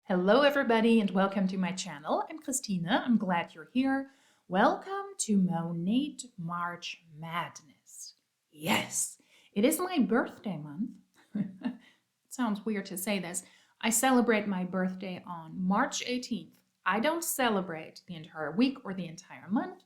Hello, everybody, and welcome to my channel. I'm Christina. I'm glad you're here. Welcome to Monat March Madness. Yes, it is my birthday month. It sounds weird to say this. I celebrate my birthday on March 18th. I don't celebrate the entire week or the entire month,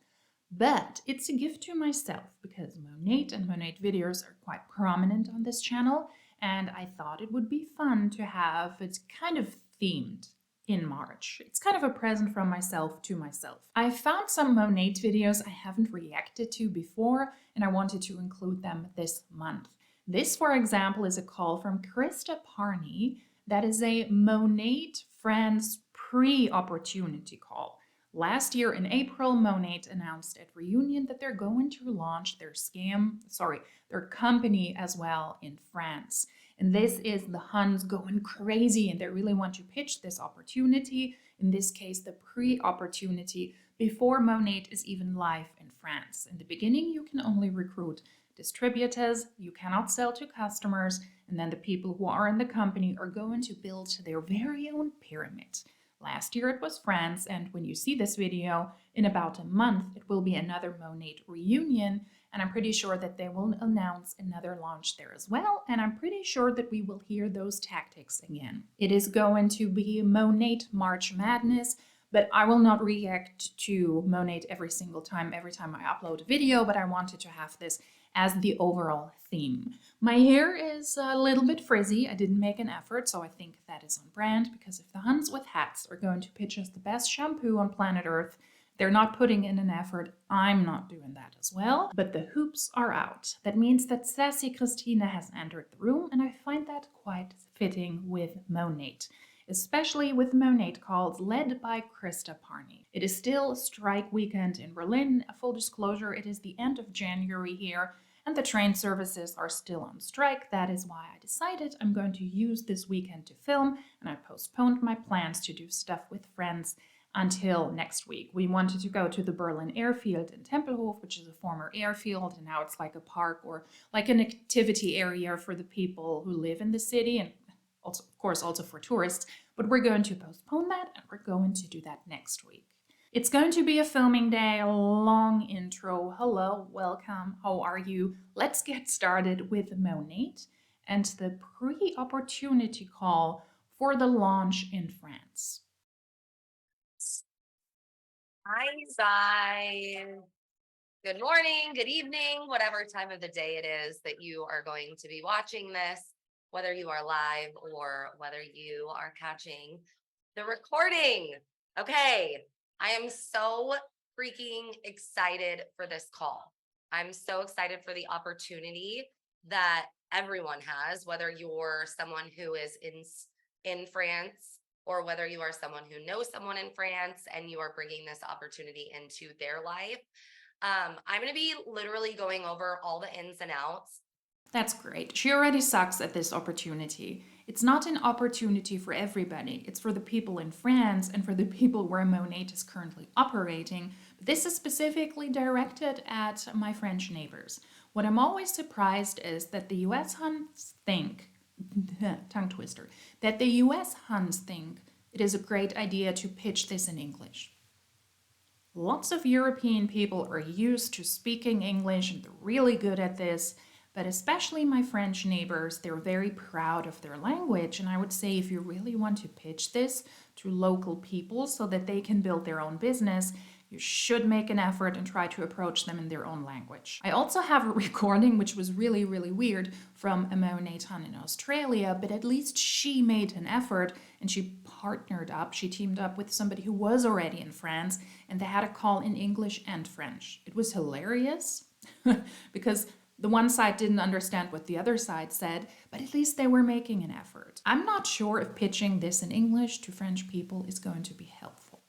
but it's a gift to myself because Monat and Monat videos are quite prominent on this channel, and I thought it would be fun to have it's kind of themed in March. It's kind of a present from myself to myself. I found some Monat videos I haven't reacted to before, and I wanted to include them this month. This, for example, is a call from Krista Parney. That is a Monat Friends pre-opportunity call. Last year in April, Monat announced at Reunion that they're going to launch their company as well in France. And this is the Huns going crazy and they really want to pitch this opportunity, in this case, the pre-opportunity, before Monat is even live in France. In the beginning, you can only recruit distributors, you cannot sell to customers, and then the people who are in the company are going to build their very own pyramid. Last year it was France, and when you see this video, in about a month, it will be another Monat reunion, and I'm pretty sure that they will announce another launch there as well, and I'm pretty sure that we will hear those tactics again. It is going to be Monat March Madness, but I will not react to Monat every time I upload a video, but I wanted to have this as the overall theme. My hair is a little bit frizzy. I didn't make an effort, so I think that is on brand, because if the Huns with hats are going to pitch us the best shampoo on planet Earth, they're not putting in an effort. I'm not doing that as well. But the hoops are out. That means that Sassy Christina has entered the room, and I find that quite fitting with Monat, especially with Monat calls led by Krista Parney. It is still strike weekend in Berlin. Full disclosure, it is the end of January here, and the train services are still on strike. That is why I decided I'm going to use this weekend to film, and I postponed my plans to do stuff with friends until next week. We wanted to go to the Berlin airfield in Tempelhof, which is a former airfield, and now it's like a park or like an activity area for the people who live in the city, and also, of course, also for tourists. But we're going to postpone that, and we're going to do that next week. It's going to be a filming day, a long intro. Hello, welcome, how are you? Let's get started with Monat and the pre-opportunity call for the launch in France. Hi, guys. Good morning, good evening, whatever time of the day it is that you are going to be watching this, whether you are live or whether you are catching the recording. Okay, I am so freaking excited for this call. I'm so excited for the opportunity that everyone has, whether you're someone who is in France or whether you are someone who knows someone in France and you are bringing this opportunity into their life. I'm going to be literally going over all the ins and outs. That's great. She already sucks at this opportunity. It's not an opportunity for everybody. It's for the people in France and for the people where Monat is currently operating. But this is specifically directed at my French neighbors. What I'm always surprised is that the US Huns think, tongue twister, that the US Huns think it is a great idea to pitch this in English. Lots of European people are used to speaking English and they're really good at this. But especially my French neighbors, they're very proud of their language. And I would say if you really want to pitch this to local people so that they can build their own business, you should make an effort and try to approach them in their own language. I also have a recording, which was really, really weird, from a Monat Hun in Australia, but at least she made an effort and she teamed up with somebody who was already in France, and they had a call in English and French. It was hilarious because the one side didn't understand what the other side said, but at least they were making an effort. I'm not sure if pitching this in English to French people is going to be helpful.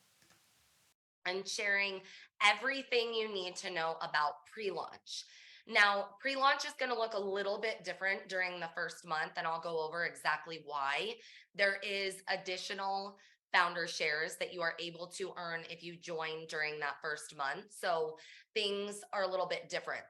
And sharing everything you need to know about pre-launch. Now, pre-launch is going to look a little bit different during the first month, and I'll go over exactly why. There is additional founder shares that you are able to earn if you join during that first month. So things are a little bit different.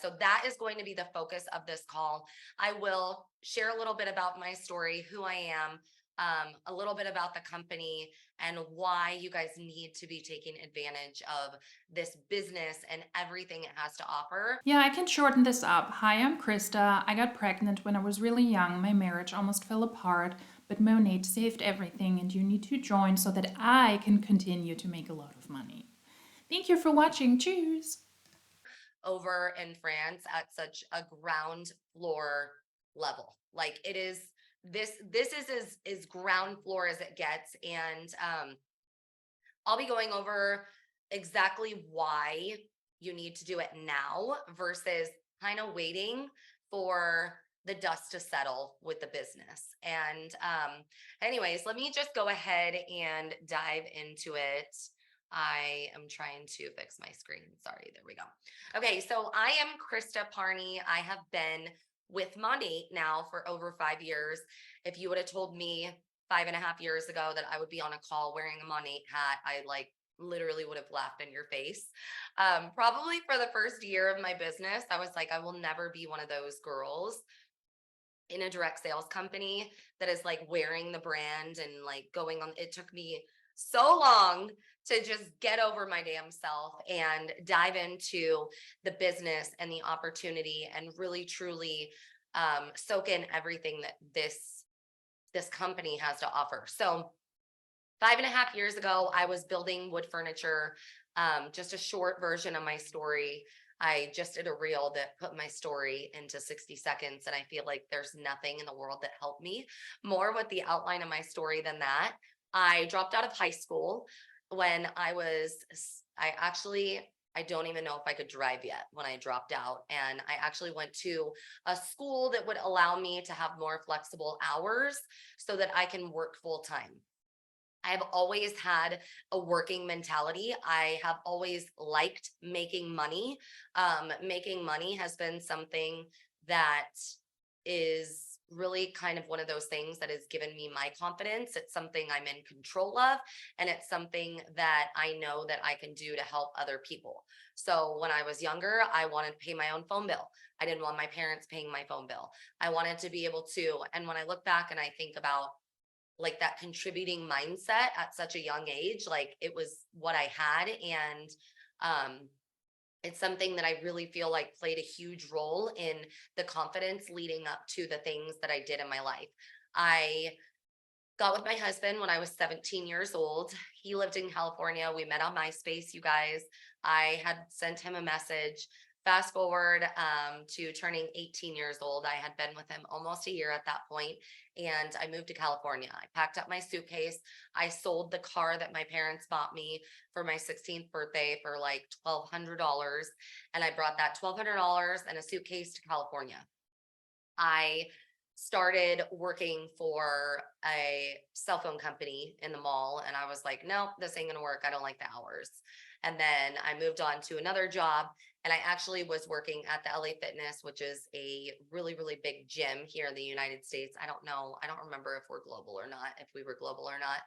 So that is going to be the focus of this call. I will share a little bit about my story, who I am, a little bit about the company and why you guys need to be taking advantage of this business and everything it has to offer. Yeah, I can shorten this up. Hi, I'm Krista. I got pregnant when I was really young. My marriage almost fell apart, but Monat saved everything, and you need to join so that I can continue to make a lot of money. Thank you for watching. Cheers. Over in France at such a ground floor level. Like it is this is as ground floor as it gets. And I'll be going over exactly why you need to do it now versus kind of waiting for the dust to settle with the business. And anyways, let me just go ahead and dive into it. I am trying to fix my screen. Sorry, there we go. Okay, so I am Krista Parney. I have been with Monat now for over 5 years. If you would have told me 5.5 years ago that I would be on a call wearing a Monat hat, I like literally would have laughed in your face. Probably for the first year of my business, I was like, I will never be one of those girls in a direct sales company that is like wearing the brand and like going on. It took me so long to just get over my damn self and dive into the business and the opportunity and really truly soak in everything that this company has to offer. So 5.5 years ago, I was building wood furniture. Just a short version of my story. I just did a reel that put my story into 60 seconds. And I feel like there's nothing in the world that helped me more with the outline of my story than that. I dropped out of high school when I don't even know if I could drive yet when I dropped out. And I actually went to a school that would allow me to have more flexible hours so that I can work full time. I've always had a working mentality. I have always liked making money. Making money has been something that is really kind of one of those things that has given me my confidence. It's something I'm in control of, and it's something that I know that I can do to help other people. So when I was younger, I wanted to pay my own phone bill. I didn't want my parents paying my phone bill. I wanted to be able to, and when I look back and I think about like that contributing mindset at such a young age, like it was what I had. And it's something that I really feel like played a huge role in the confidence leading up to the things that I did in my life. I got with my husband when I was 17 years old. He lived in California. We met on MySpace, you guys. I had sent him a message. Fast forward to turning 18 years old. I had been with him almost a year at that point, and I moved to California. I packed up my suitcase. I sold the car that my parents bought me for my 16th birthday for like $1,200, and I brought that $1,200 and a suitcase to California. I started working for a cell phone company in the mall, and I was like, no, this ain't gonna work. I don't like the hours. And then I moved on to another job, and I actually was working at the LA Fitness, which is a really, really big gym here in the United States. I don't know. I don't remember if we're global or not, if we were global or not.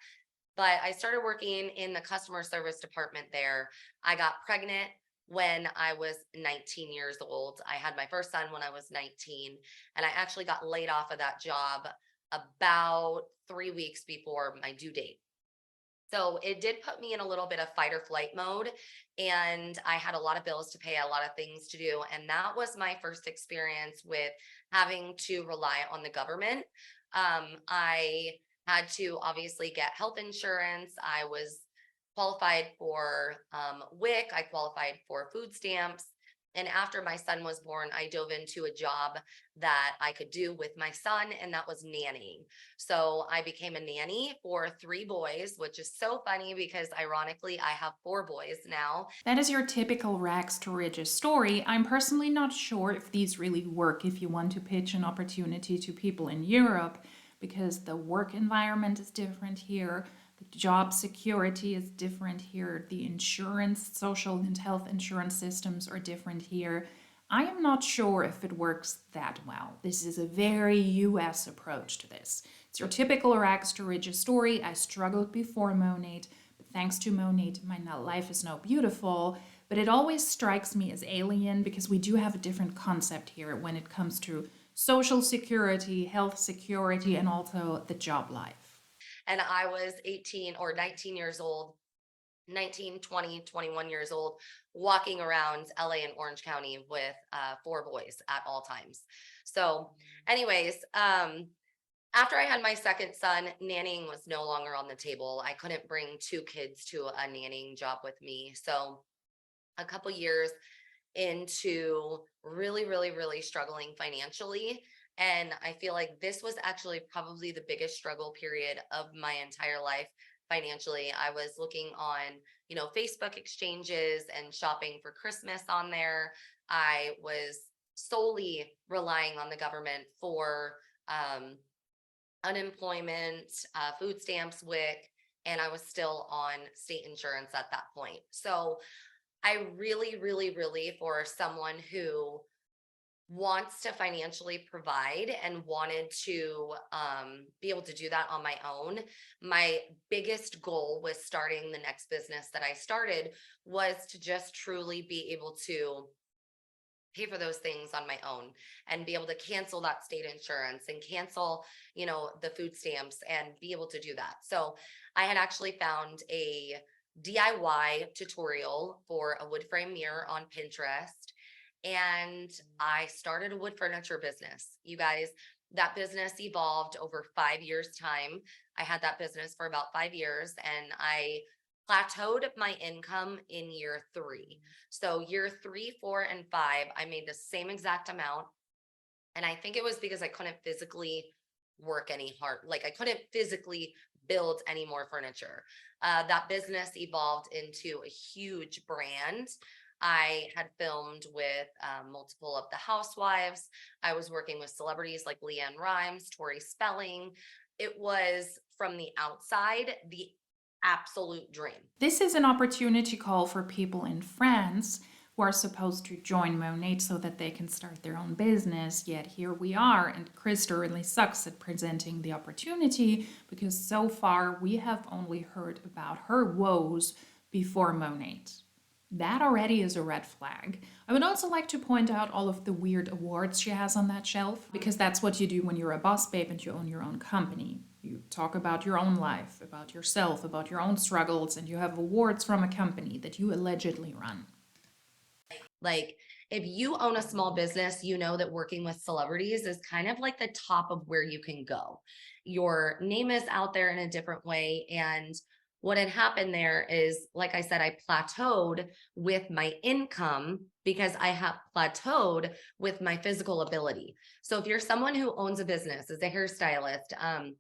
But I started working in the customer service department there. I got pregnant when I was 19 years old. I had my first son when I was 19, and I actually got laid off of that job about 3 weeks before my due date. So it did put me in a little bit of fight or flight mode, and I had a lot of bills to pay, a lot of things to do. And that was my first experience with having to rely on the government. I had to obviously get health insurance. I was qualified for WIC. I qualified for food stamps. And after my son was born, I dove into a job that I could do with my son, and that was nannying. So I became a nanny for 3 boys, which is so funny because ironically, I have 4 boys now. That is your typical rags to riches story. I'm personally not sure if these really work if you want to pitch an opportunity to people in Europe, because the work environment is different here, the job security is different here, the insurance, social and health insurance systems are different here. I am not sure if it works that well. This is a very US approach to this. It's your typical rags to riches story. I struggled before Monat, but thanks to Monat, my life is now beautiful. But it always strikes me as alien because we do have a different concept here when it comes to social security, health security, and also the job life. And I was 18 or 19 years old, 19, 20, 21 years old, walking around LA and Orange County with 4 boys at all times. So, anyways, after I had my second son, nannying was no longer on the table. I couldn't bring 2 kids to a nannying job with me. So, a couple years into really, really, really struggling financially. And I feel like this was actually probably the biggest struggle period of my entire life financially. I was looking on, Facebook exchanges and shopping for Christmas on there. I was solely relying on the government for unemployment, food stamps, WIC, and I was still on state insurance at that point. So I really, really, really, for someone who wants to financially provide and wanted to be able to do that on my own, my biggest goal with starting the next business that I started was to just truly be able to pay for those things on my own and be able to cancel that state insurance and cancel, the food stamps and be able to do that. So I had actually found a DIY tutorial for a wood frame mirror on Pinterest, and I started a wood furniture business. You guys, that business evolved over 5 years time. I had that business for about 5 years, and I plateaued my income in year 3. So year 3, 4, and 5, I made the same exact amount. And I think it was because I couldn't physically work any hard, like I couldn't physically build any more furniture. That business evolved into a huge brand. I had filmed with multiple of the housewives. I was working with celebrities like Leanne Rimes, Tori Spelling. It was, from the outside, the absolute dream. This is an opportunity call for people in France who are supposed to join Monat so that they can start their own business. Yet here we are, and Krista really sucks at presenting the opportunity because so far we have only heard about her woes before Monat. That already is a red flag. I would also like to point out all of the weird awards she has on that shelf, because that's what you do when you're a boss babe and you own your own company. You talk about your own life, about yourself, about your own struggles, and you have awards from a company that you allegedly run. Like, if you own a small business, you know that working with celebrities is kind of like the top of where you can go. Your name is out there in a different way. And what had happened there is, like I said, I plateaued with my income because I have plateaued with my physical ability. So if you're someone who owns a business, is a hairstylist,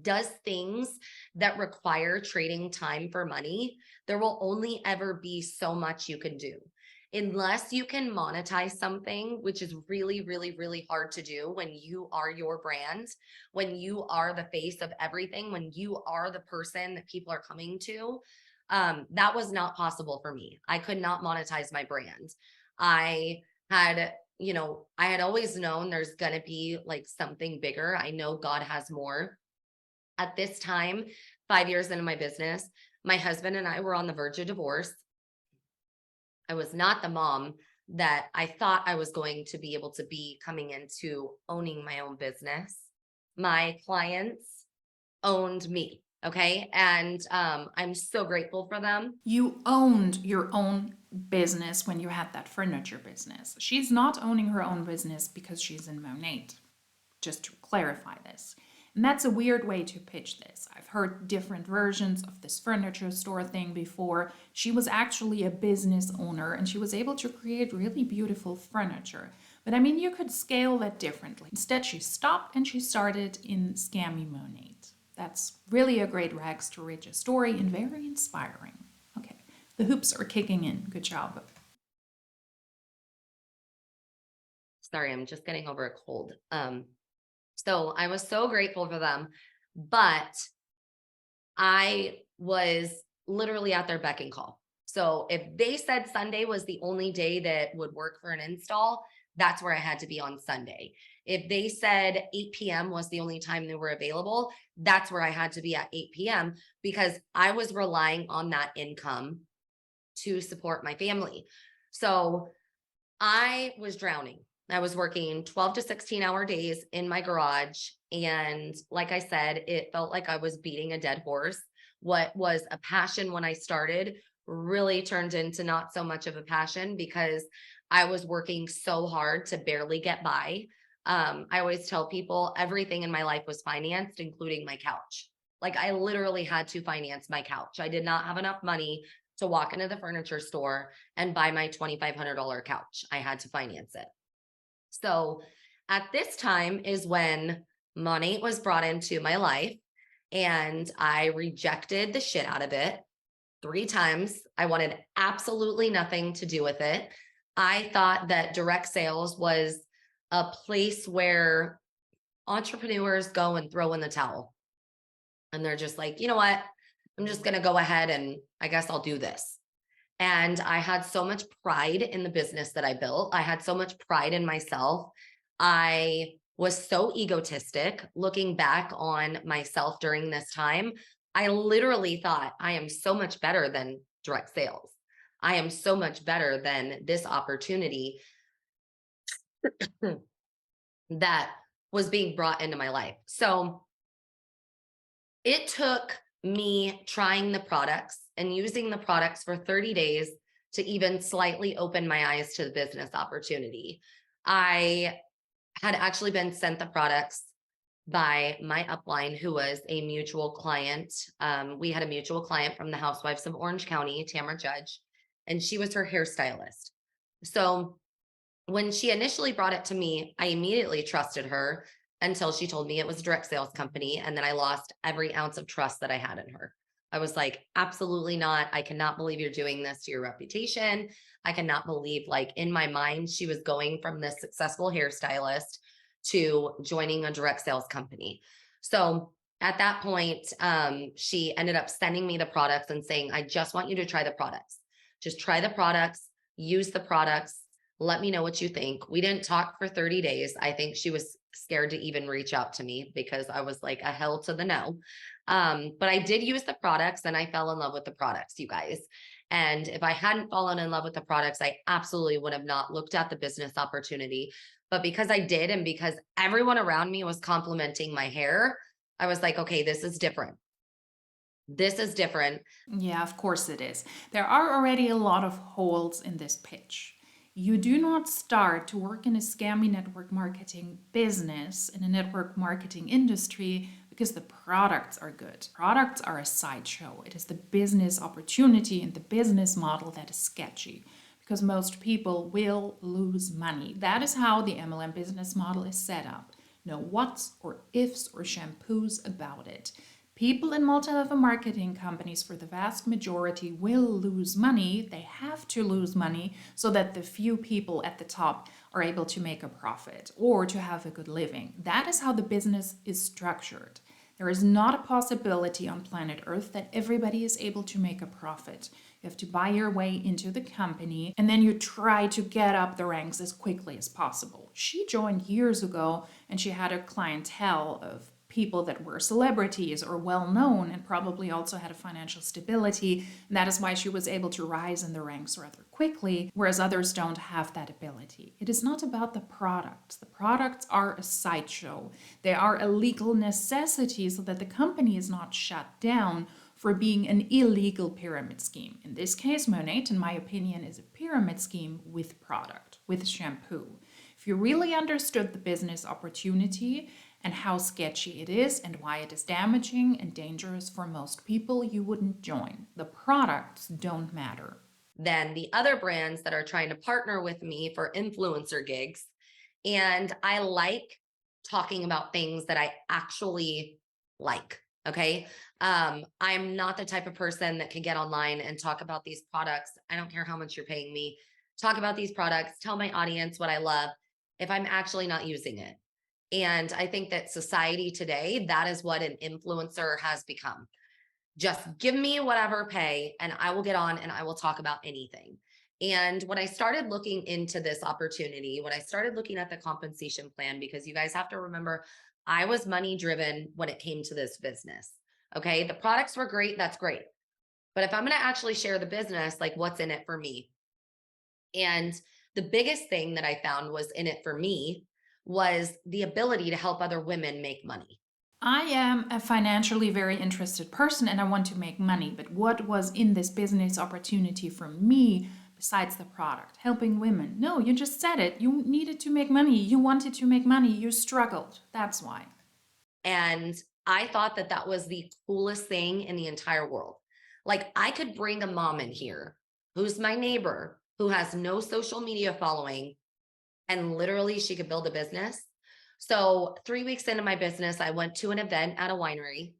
does things that require trading time for money, there will only ever be so much you can do. Unless you can monetize something, which is really, really, really hard to do when you are your brand, when you are the face of everything, when you are the person that people are coming to. That was not possible for me. I could not monetize my brand. I had, I had always known there's going to be like something bigger. I know God has more. At this time, 5 years into my business, my husband and I were on the verge of divorce. I was not the mom that I thought I was going to be able to be coming into owning my own business. My clients owned me. Okay. And I'm so grateful for them. You owned your own business when you had that furniture business. She's not owning her own business because she's in Monat, just to clarify this. And that's a weird way to pitch this. I've heard different versions of this furniture store thing before. She was actually a business owner and she was able to create really beautiful furniture. But I mean, you could scale that differently. Instead, she stopped and she started in Scammy Monat. That's really a great rags to riches story and very inspiring. Okay, the hoops are kicking in. Good job. Sorry, I'm just getting over a cold. So I was so grateful for them, but I was literally at their beck and call. So if they said Sunday was the only day that would work for an install, that's where I had to be on Sunday. If they said 8 p.m. was the only time they were available, that's where I had to be at 8 p.m. because I was relying on that income to support my family. So I was drowning. I was working 12 to 16-hour days in my garage. And like I said, it felt like I was beating a dead horse. What was a passion when I started really turned into not so much of a passion because I was working so hard to barely get by. I always tell people everything in my life was financed, including my couch. Like I literally had to finance my couch. I did not have enough money to walk into the furniture store and buy my $2,500 couch. I had to finance it. So at this time is when money was brought into my life and I rejected the shit out of it 3 times. I wanted absolutely nothing to do with it. I thought that direct sales was a place where entrepreneurs go and throw in the towel. And they're just like, you know what? I'm just going to go ahead and I guess I'll do this. And I had so much pride in the business that I built. I had so much pride in myself. I was so egotistic looking back on myself during this time. I literally thought I am so much better than direct sales. I am so much better than this opportunity that was being brought into my life. So it took me trying the products and using the products for 30 days to even slightly open my eyes to the business opportunity. I had actually been sent the products by my upline, who was a mutual client. We had a mutual client from the Housewives of Orange County, Tamara Judge, and she was her hairstylist. So when she initially brought it to me, I immediately trusted her until she told me it was a direct sales company. And then I lost every ounce of trust that I had in her. I was like, absolutely not. I cannot believe you're doing this to your reputation. I cannot believe, like, in my mind, she was going from this successful hairstylist to joining a direct sales company. So at that point, she ended up sending me the products and saying, I just want you to try the products. Just try the products, use the products, let me know what you think. We didn't talk for 30 days. I think she was scared to even reach out to me because I was like a hell to the no. But I did use the products and I fell in love with the products, you guys. And if I hadn't fallen in love with the products, I absolutely would have not looked at the business opportunity. But because I did, and because everyone around me was complimenting my hair, I was like, okay, this is different. This is different. Yeah, of course it is. There are already a lot of holes in this pitch. You do not start to work in a scammy network marketing business, in a network marketing industry, because the products are good. Products are a sideshow. It is the business opportunity and the business model that is sketchy, because most people will lose money. That is how the MLM business model is set up. No whats or ifs or shampoos about it. People in multi-level marketing companies, for the vast majority, will lose money. They have to lose money so that the few people at the top are able to make a profit or to have a good living. That is how the business is structured. There is not a possibility on planet Earth that everybody is able to make a profit. You have to buy your way into the company and then you try to get up the ranks as quickly as possible. She joined years ago and she had a clientele of people that were celebrities or well known and probably also had a financial stability. And that is why she was able to rise in the ranks rather quickly, whereas others don't have that ability. It is not about the products. The products are a sideshow. They are a legal necessity so that the company is not shut down for being an illegal pyramid scheme. In this case, Monat, in my opinion, is a pyramid scheme with product, with shampoo. If you really understood the business opportunity and how sketchy it is and why it is damaging and dangerous for most people, you wouldn't join. The products don't matter. Than the other brands that are trying to partner with me for influencer gigs. And I like talking about things that I actually like. Okay. I'm not the type of person that can get online and talk about these products. I don't care how much you're paying me. Talk about these products, tell my audience what I love if I'm actually not using it. And I think that society today, that is what an influencer has become. Just give me whatever pay and I will get on and I will talk about anything. And when I started looking into this opportunity, when I started looking at the compensation plan, because you guys have to remember, I was money driven when it came to this business. Okay. The products were great. That's great. But if I'm going to actually share the business, like what's in it for me? And The biggest thing that I found was in it for me was the ability to help other women make money. I am a financially very interested person and I want to make money. But what was in this business opportunity for me besides the product? Helping women. No, you just said it. You needed to make money. You wanted to make money. You struggled. That's why. And I thought that that was the coolest thing in the entire world. Like, I could bring a mom in here who's my neighbor, who has no social media following, and literally she could build a business. So 3 weeks into my business, I went to an event at a winery,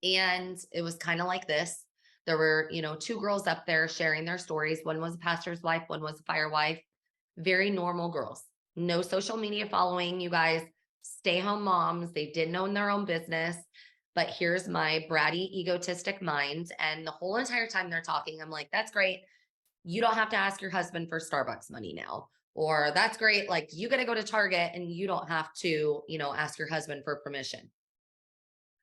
and it was kind of like this. There were, two girls up there sharing their stories. One was a pastor's wife, one was a fire wife, very normal girls, no social media following, you guys, stay home moms. They didn't own their own business. But here's my bratty, egotistic mind. And the whole entire time they're talking, I'm like, that's great. You don't have to ask your husband for Starbucks money now. Or that's great. Like, you got to go to Target and you don't have to, ask your husband for permission.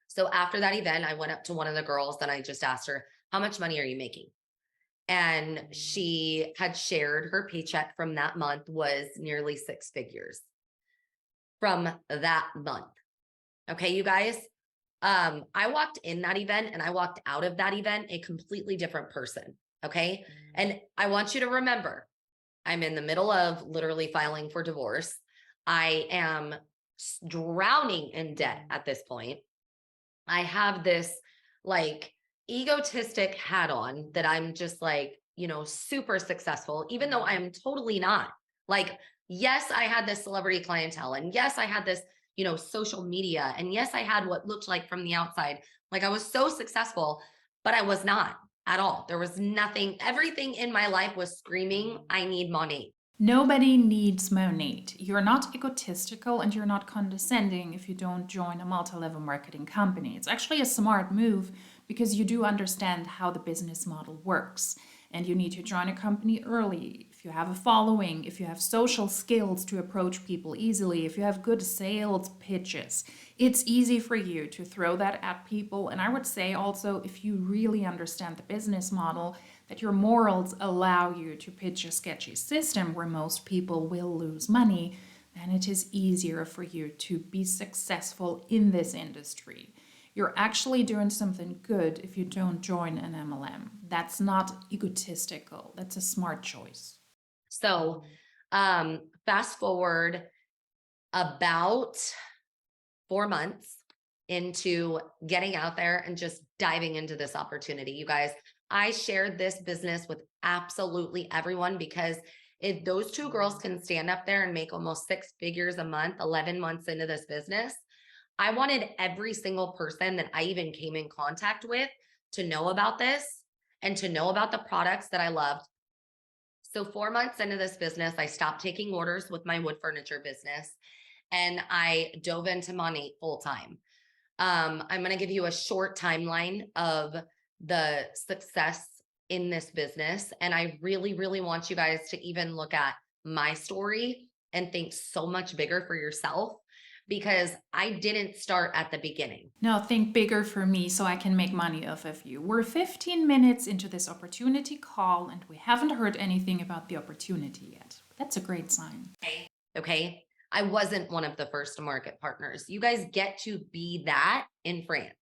So after that event, I went up to one of the girls and I just asked her, how much money are you making? And she had shared her paycheck from that month was nearly 6 figures from that month. Okay, you guys. I walked in that event and I walked out of that event a completely different person. Okay. And I want you to remember, I'm in the middle of literally filing for divorce. I am drowning in debt at this point. I have this like egotistic hat on that I'm just like, super successful, even though I am totally not. Like, yes, I had this celebrity clientele, and yes, I had this, social media, and yes, I had what looked like from the outside. Like, I was so successful, but I was not at all. There was nothing, everything in my life was screaming, I need money. Nobody needs Monat. You're not egotistical and you're not condescending if you don't join a multi-level marketing company. It's actually a smart move because you do understand how the business model works. And you need to join a company early. If you have a following, if you have social skills to approach people easily, if you have good sales pitches, it's easy for you to throw that at people. And I would say also, if you really understand the business model, that your morals allow you to pitch a sketchy system where most people will lose money, then it is easier for you to be successful in this industry. You're actually doing something good if you don't join an MLM. That's not egotistical. That's a smart choice. So, fast forward about 4 months into getting out there and just diving into this opportunity. You guys, I shared this business with absolutely everyone because if those two girls can stand up there and make almost 6 figures a month, 11 months into this business, I wanted every single person that I even came in contact with to know about this and to know about the products that I loved. So 4 months into this business, I stopped taking orders with my wood furniture business and I dove into Monat full time. I'm going to give you a short timeline of the success in this business. And I really, really want you guys to even look at my story and think so much bigger for yourself because I didn't start at the beginning. No, think bigger for me so I can make money off of you. We're 15 minutes into this opportunity call and we haven't heard anything about the opportunity yet. That's a great sign. Okay. I wasn't one of the first to market partners. You guys get to be that in France.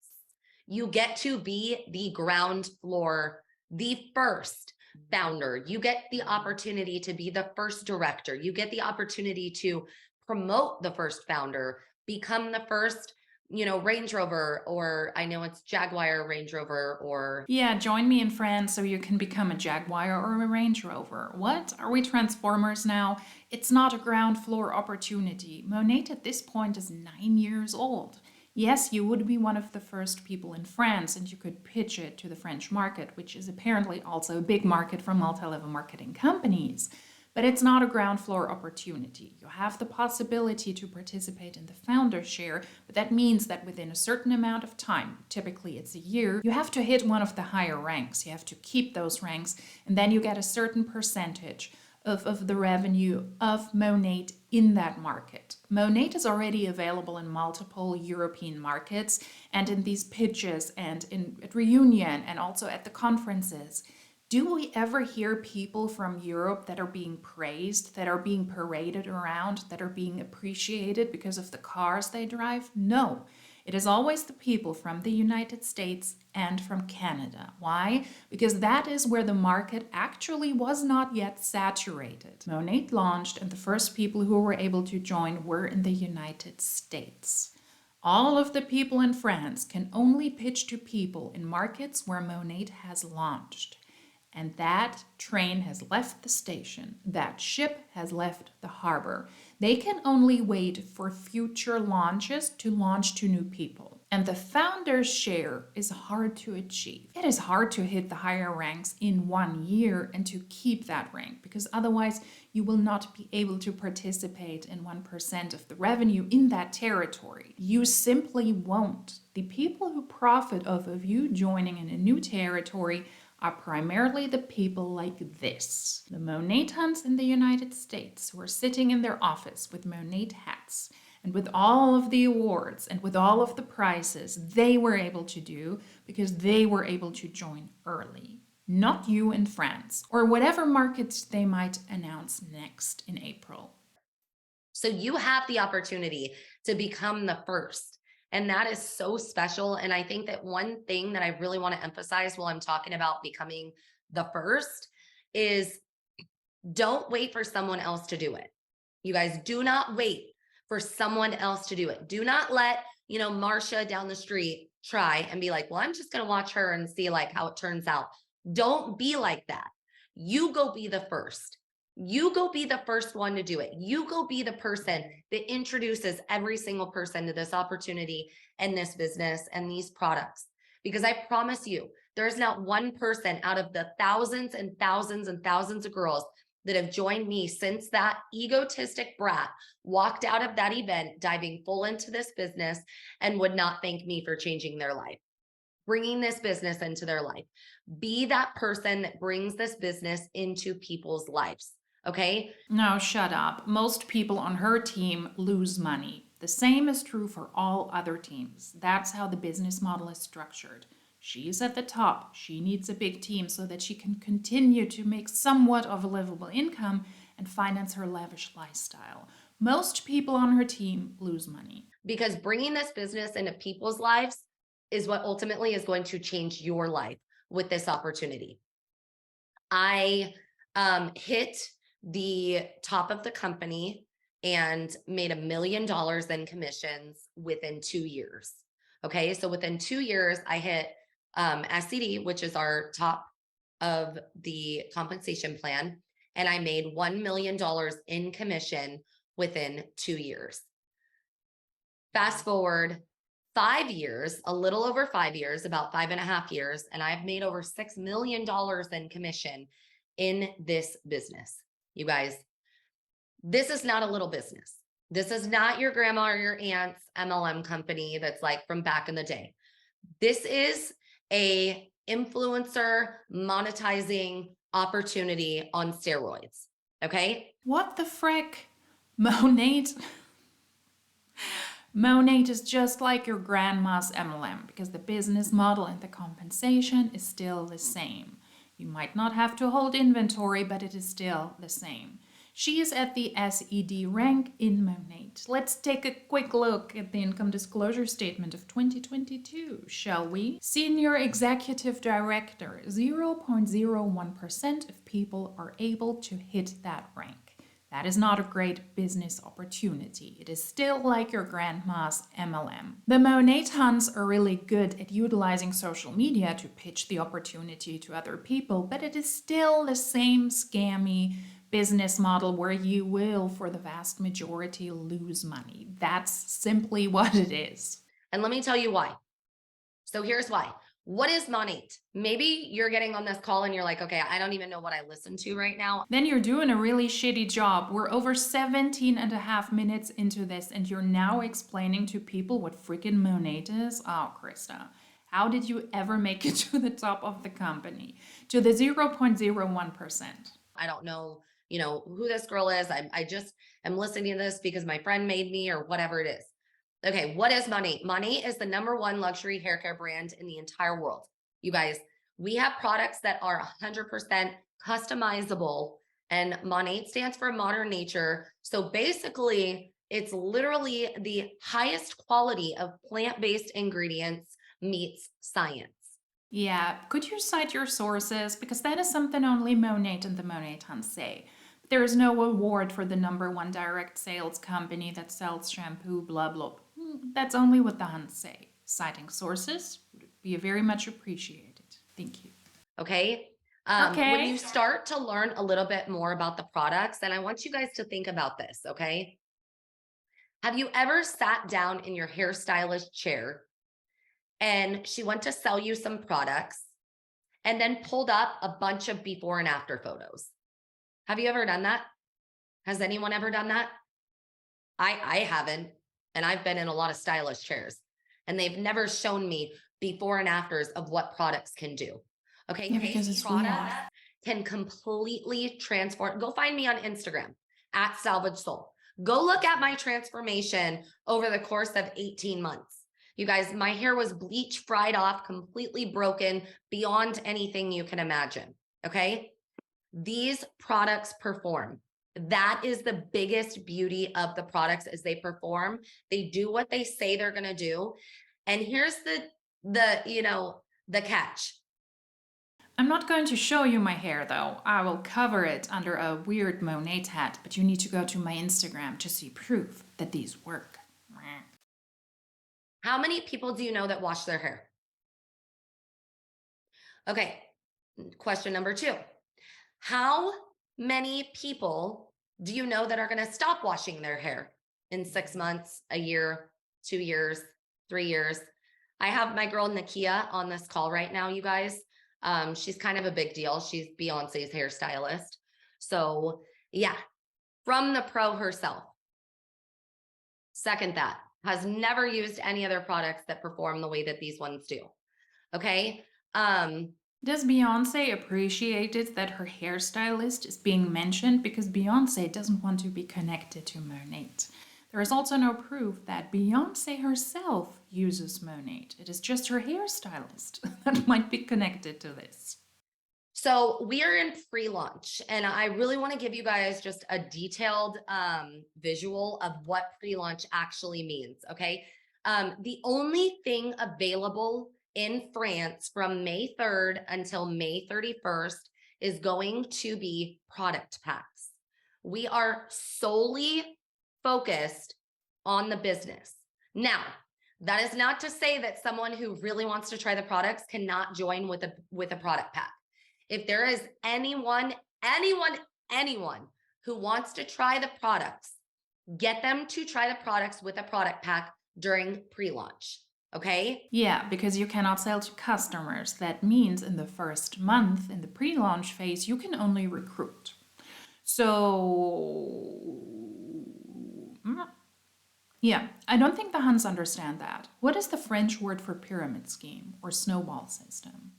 You get to be the ground floor, the first founder. You get the opportunity to be the first director. You get the opportunity to promote the first founder, become the first, Range Rover, or I know it's Jaguar Range Rover, or yeah, join me in France so you can become a Jaguar or a Range Rover. What? Are we Transformers now? It's not a ground floor opportunity. Monat at this point is 9 years old. Yes, you would be one of the first people in France and you could pitch it to the French market, which is apparently also a big market for multi-level marketing companies. But it's not a ground floor opportunity. You have the possibility to participate in the founder share, but that means that within a certain amount of time, typically it's a year, you have to hit one of the higher ranks. You have to keep those ranks, and then you get a certain percentage of the revenue of Monat in that market. Monat is already available in multiple European markets and in these pitches and at Reunion and also at the conferences. Do we ever hear people from Europe that are being praised, that are being paraded around, that are being appreciated because of the cars they drive? No. It is always the people from the United States and from Canada. Why? Because that is where the market actually was not yet saturated. Monat launched, and the first people who were able to join were in the United States. All of the people in France can only pitch to people in markets where Monat has launched. And that train has left the station. That ship has left the harbor. They can only wait for future launches to launch to new people. And the founder's share is hard to achieve. It is hard to hit the higher ranks in 1 year and to keep that rank, because otherwise you will not be able to participate in 1% of the revenue in that territory. You simply won't. The people who profit off of you joining in a new territory are primarily the people like this. The Monatans in the United States who are sitting in their office with Monat hats and with all of the awards and with all of the prizes they were able to do because they were able to join early. Not you in France or whatever markets they might announce next in April. So you have the opportunity to become the first. And that is so special. And I think that one thing that I really want to emphasize while I'm talking about becoming the first is don't wait for someone else to do it. You guys, do not wait for someone else to do it. Do not let, Marsha down the street try and be like, well, I'm just going to watch her and see like how it turns out. Don't be like that. You go be the first. You go be the first one to do it. You go be the person that introduces every single person to this opportunity and this business and these products. Because I promise you, there's not one person out of the thousands and thousands and thousands of girls that have joined me since that egotistic brat walked out of that event, diving full into this business, and would not thank me for changing their life, bringing this business into their life. Be that person that brings this business into people's lives. Okay. No, shut up. Most people on her team lose money. The same is true for all other teams. That's how the business model is structured. She's at the top. She needs a big team so that she can continue to make somewhat of a livable income and finance her lavish lifestyle. Most people on her team lose money. Because bringing this business into people's lives is what ultimately is going to change your life with this opportunity. I hit the top of the company and made $1 million in commissions within 2 years. Okay, so within 2 years, I hit SCD, which is our top of the compensation plan, and I made $1 million in commission within 2 years. Fast forward 5 years, a little over 5 years, about 5.5 years, and I've made over $6 million in commission in this business. You guys, this is not a little business. This is not your grandma or your aunt's MLM company that's like from back in the day. This is a influencer monetizing opportunity on steroids. Okay. What the frick? Monat? Monat is just like your grandma's MLM because the business model and the compensation is still the same. You might not have to hold inventory, but it is still the same. She is at the SED rank in Monat. Let's take a quick look at the income disclosure statement of 2022, shall we? Senior Executive Director, 0.01% of people are able to hit that rank. That is not a great business opportunity. It is still like your grandma's MLM. The Monatans are really good at utilizing social media to pitch the opportunity to other people, but it is still the same scammy business model where you will, for the vast majority, lose money. That's simply what it is. And let me tell you why. So here's why. What is Monat? Maybe you're getting on this call and you're like, okay, I don't even know what I listen to right now. Then you're doing a really shitty job. We're over 17 and a half minutes into this and you're now explaining to people what freaking Monat is? Oh, Krista, how did you ever make it to the top of the company? To the 0.01%? I don't know, who this girl is. I just am listening to this because my friend made me or whatever it is. Okay, what is Monat? Monat is the #1 luxury hair care brand in the entire world. You guys, We have products that are 100% customizable, and Monat stands for modern nature. So basically, it's literally the highest quality of plant-based ingredients meets science. Yeah, could you cite your sources? Because that is something only Monat and the Monat Hunt say. There is no award for the #1 direct sales company that sells shampoo, blah, blah. That's only what the Hunts say. Citing sources would be very much appreciated. Thank you. Okay. When you start to learn a little bit more about the products, then I want you guys to think about this. Okay. Have you ever sat down in your hairstylist chair and she went to sell you some products and then pulled up a bunch of before and after photos? Have you ever done that? Has anyone ever done that? I haven't. And I've been in a lot of stylist chairs and they've never shown me before and afters of what products can do. Okay. Yeah, because These it's weird. products can completely transform. Go find me on Instagram at Salvage Soul. Go look at my transformation over the course of 18 months. You guys, my hair was bleach fried off, completely broken beyond anything you can imagine. Okay. These products perform. That is the biggest beauty of the products, is they perform. They do what they say they're going to do. And here's the catch. I'm not going to show you my hair though. I will cover it under a weird Monat hat, but you need to go to my Instagram to see proof that these work. How many people do you know that wash their hair? Okay, question number 2. How many people do you know that are going to stop washing their hair in 6 months, a year, 2 years, 3 years? I have my girl Nakia on this call right now, you guys. She's kind of a big deal. She's Beyonce's hairstylist. So yeah, from the pro herself. Second, that has never used any other products that perform the way that these ones do. Okay. Does Beyonce appreciate it that her hairstylist is being mentioned? Because Beyonce doesn't want to be connected to Monat. There is also no proof that Beyonce herself uses Monat. It is just her hairstylist that might be connected to this. So we are in pre-launch, and I really want to give you guys just a detailed visual of what pre-launch actually means. Okay. The only thing available in France from May 3rd until May 31st is going to be product packs. We are solely focused on the business. Now, that is not to say that someone who really wants to try the products cannot join with a product pack. If there is anyone who wants to try the products, get them to try the products with a product pack during pre-launch. Okay? Yeah, because you cannot sell to customers. That means in the first month, in the pre-launch phase, you can only recruit. So, yeah, I don't think the Huns understand that. What is the French word for pyramid scheme or snowball system?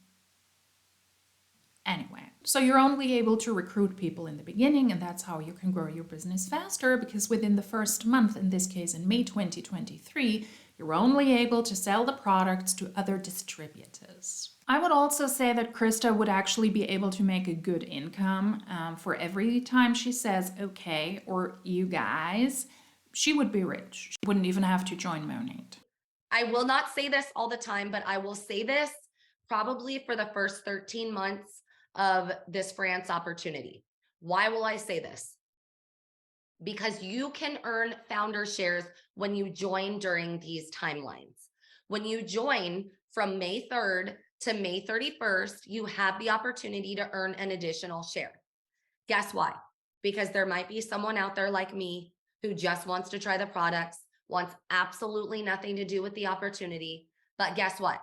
Anyway, so you're only able to recruit people in the beginning, and that's how you can grow your business faster, because within the first month, in this case in May 2023, you're only able to sell the products to other distributors. I would also say that Krista would actually be able to make a good income for every time she says, okay, or you guys. She would be rich. She wouldn't even have to join Monat. I will not say this all the time, but I will say this probably for the first 13 months of this France opportunity. Why will I say this? Because you can earn founder shares when you join during these timelines. When you join from May 3rd to May 31st, you have the opportunity to earn an additional share. Guess why? Because there might be someone out there like me who just wants to try the products, wants absolutely nothing to do with the opportunity. But guess what?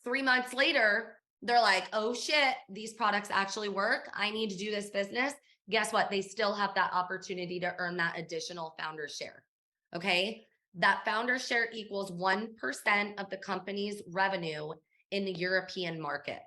3 months later, they're like, oh shit, these products actually work. I need to do this business. Guess what? They still have that opportunity to earn that additional founder share. Okay. That founder share equals 1% of the company's revenue in the European market.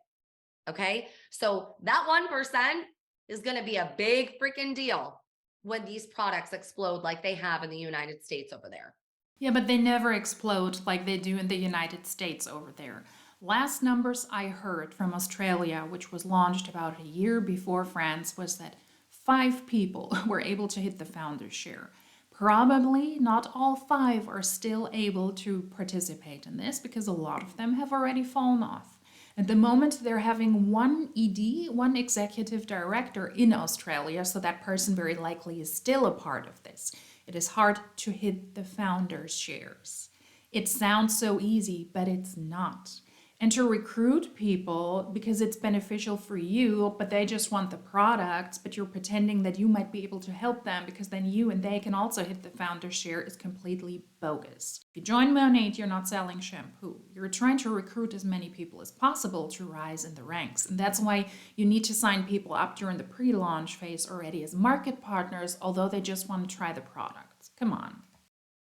Okay. So that 1% is going to be a big freaking deal when these products explode like they have in the United States over there. Yeah, but they never explode like they do in the United States over there. Last numbers I heard from Australia, which was launched about a year before France, was that 5 people were able to hit the founder's share. Probably not all 5 are still able to participate in this because a lot of them have already fallen off. At the moment, they're having one ED, one executive director in Australia, so that person very likely is still a part of this. It is hard to hit the founder's shares. It sounds so easy, but it's not. And to recruit people because it's beneficial for you, but they just want the products, but you're pretending that you might be able to help them because then you and they can also hit the founder share is completely bogus. If you join Monat, you're not selling shampoo. You're trying to recruit as many people as possible to rise in the ranks. And that's why you need to sign people up during the pre-launch phase already as market partners, although they just want to try the products. Come on.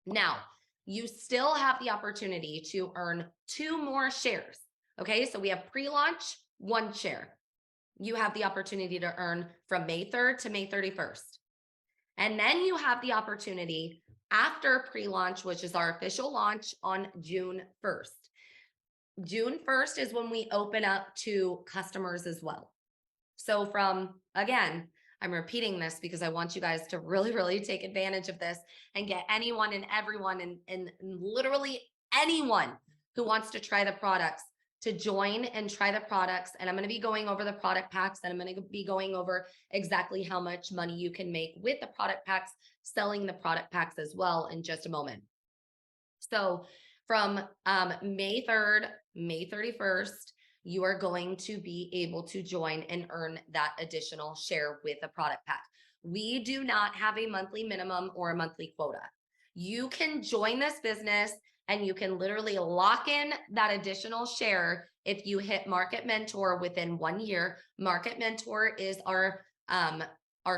Now, you still have the opportunity to earn 2 more shares. Okay, so we have pre-launch, 1 share. You have the opportunity to earn from May 3rd to May 31st. And then you have the opportunity after pre-launch, which is our official launch on June 1st. June 1st is when we open up to customers as well. So again, I'm repeating this because I want you guys to really, really take advantage of this and get anyone and everyone and literally anyone who wants to try the products to join and try the products. And I'm going to be going over the product packs, and I'm going to be going over exactly how much money you can make with the product packs, selling the product packs as well in just a moment. So from May 3rd, May 31st, you are going to be able to join and earn that additional share with a product pack. We do not have a monthly minimum or a monthly quota. You can join this business and you can literally lock in that additional share if you hit Market Mentor within 1 year. Market Mentor is our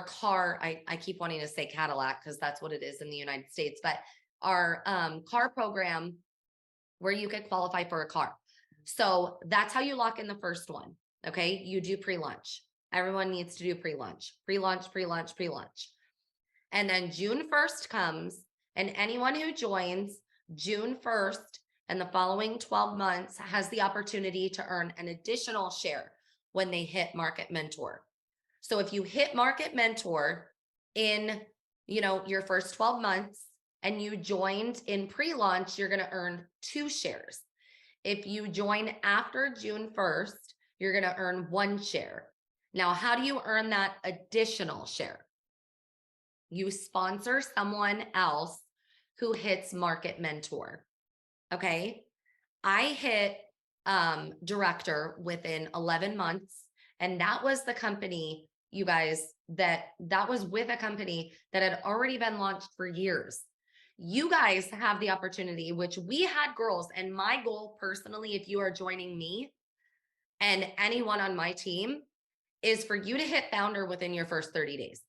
car. I keep wanting to say Cadillac because that's what it is in the United States, but our car program where you could qualify for a car. So that's how you lock in the first one. Okay. You do pre-launch. Everyone needs to do pre-launch, pre-launch, pre-launch, pre-launch. And then June 1st comes, and anyone who joins June 1st and the following 12 months has the opportunity to earn an additional share when they hit Market Mentor. So if you hit Market Mentor in, your first 12 months and you joined in pre-launch, you're going to earn 2 shares. If you join after June 1st, you're going to earn 1 share. Now, how do you earn that additional share? You sponsor someone else who hits Market Mentor. Okay. I hit director within 11 months. And that was the company, you guys, that was with a company that had already been launched for years. You guys have the opportunity, which we had girls, and my goal personally, if you are joining me and anyone on my team, is for you to hit founder within your first 30 days.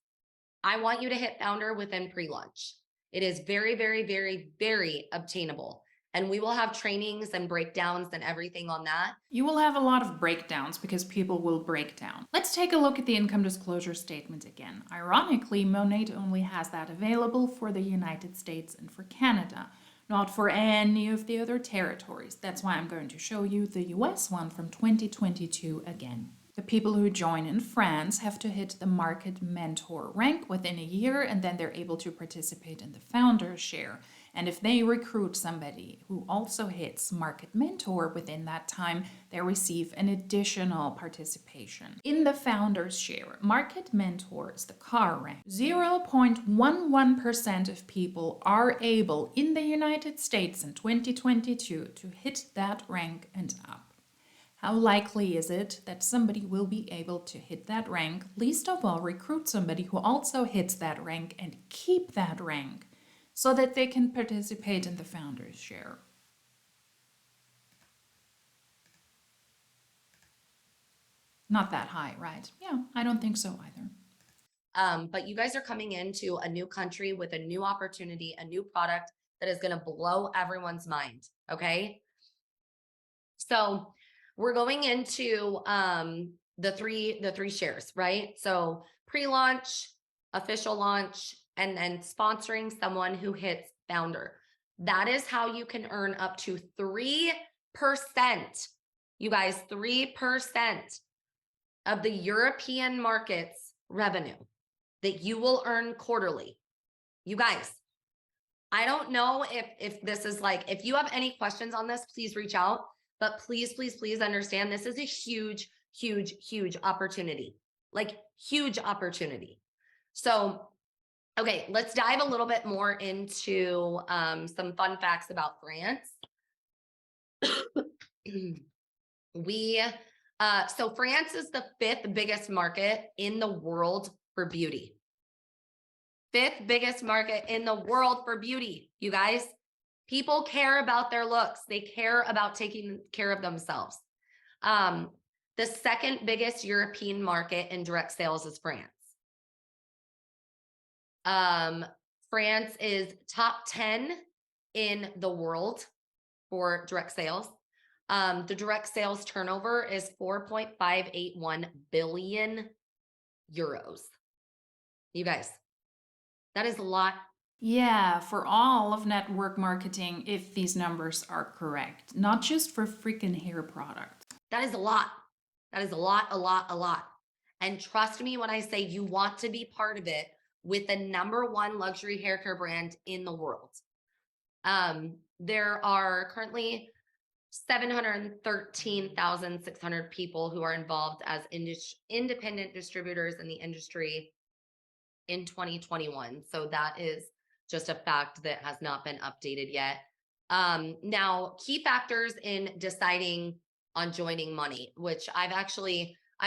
I want you to hit founder within pre-launch. It is very, very, very, very obtainable. And we will have trainings and breakdowns and everything on that. You will have a lot of breakdowns because people will break down. Let's take a look at the income disclosure statement again. Ironically, Monat only has that available for the United States and for Canada, not for any of the other territories. That's why I'm going to show you the US one from 2022 again. The people who join in France have to hit the Market Mentor rank within a year, and then they're able to participate in the Founders Share. And if they recruit somebody who also hits Market Mentor within that time, they receive an additional participation. In the Founders Share, Market Mentor is the car rank. 0.11% of people are able in the United States in 2022 to hit that rank and up. How likely is it that somebody will be able to hit that rank? Least of all, recruit somebody who also hits that rank and keep that rank so that they can participate in the Founders Share. Not that high, right? Yeah, I don't think so either. But you guys are coming into a new country with a new opportunity, a new product that is going to blow everyone's mind. Okay. So we're going into the three shares, right? So pre-launch, official launch, and then sponsoring someone who hits founder. That is how you can earn up to 3% You guys, 3% of the European market's revenue that you will earn quarterly. You guys, I don't know if this is like, if you have any questions on this, please reach out. But please, please, please understand this is a huge, huge, huge opportunity. Like huge opportunity. So, okay, let's dive a little bit more into some fun facts about France. So France is the 5th biggest market in the world for beauty. 5th biggest market in the world for beauty, you guys. People care about their looks. They care about taking care of themselves. The 2nd biggest European market in direct sales is France. France is top 10 in the world for direct sales. The direct sales turnover is 4.581 billion euros. You guys, that is a lot. Yeah, for all of network marketing, if these numbers are correct, not just for freaking hair products. That is a lot. That is a lot, a lot, a lot. And trust me when I say you want to be part of it with the #1 luxury hair care brand in the world. There are currently 713,600 people who are involved as independent distributors in the industry in 2021. So that is just a fact that has not been updated yet. Now, key factors in deciding on joining Monat, which I've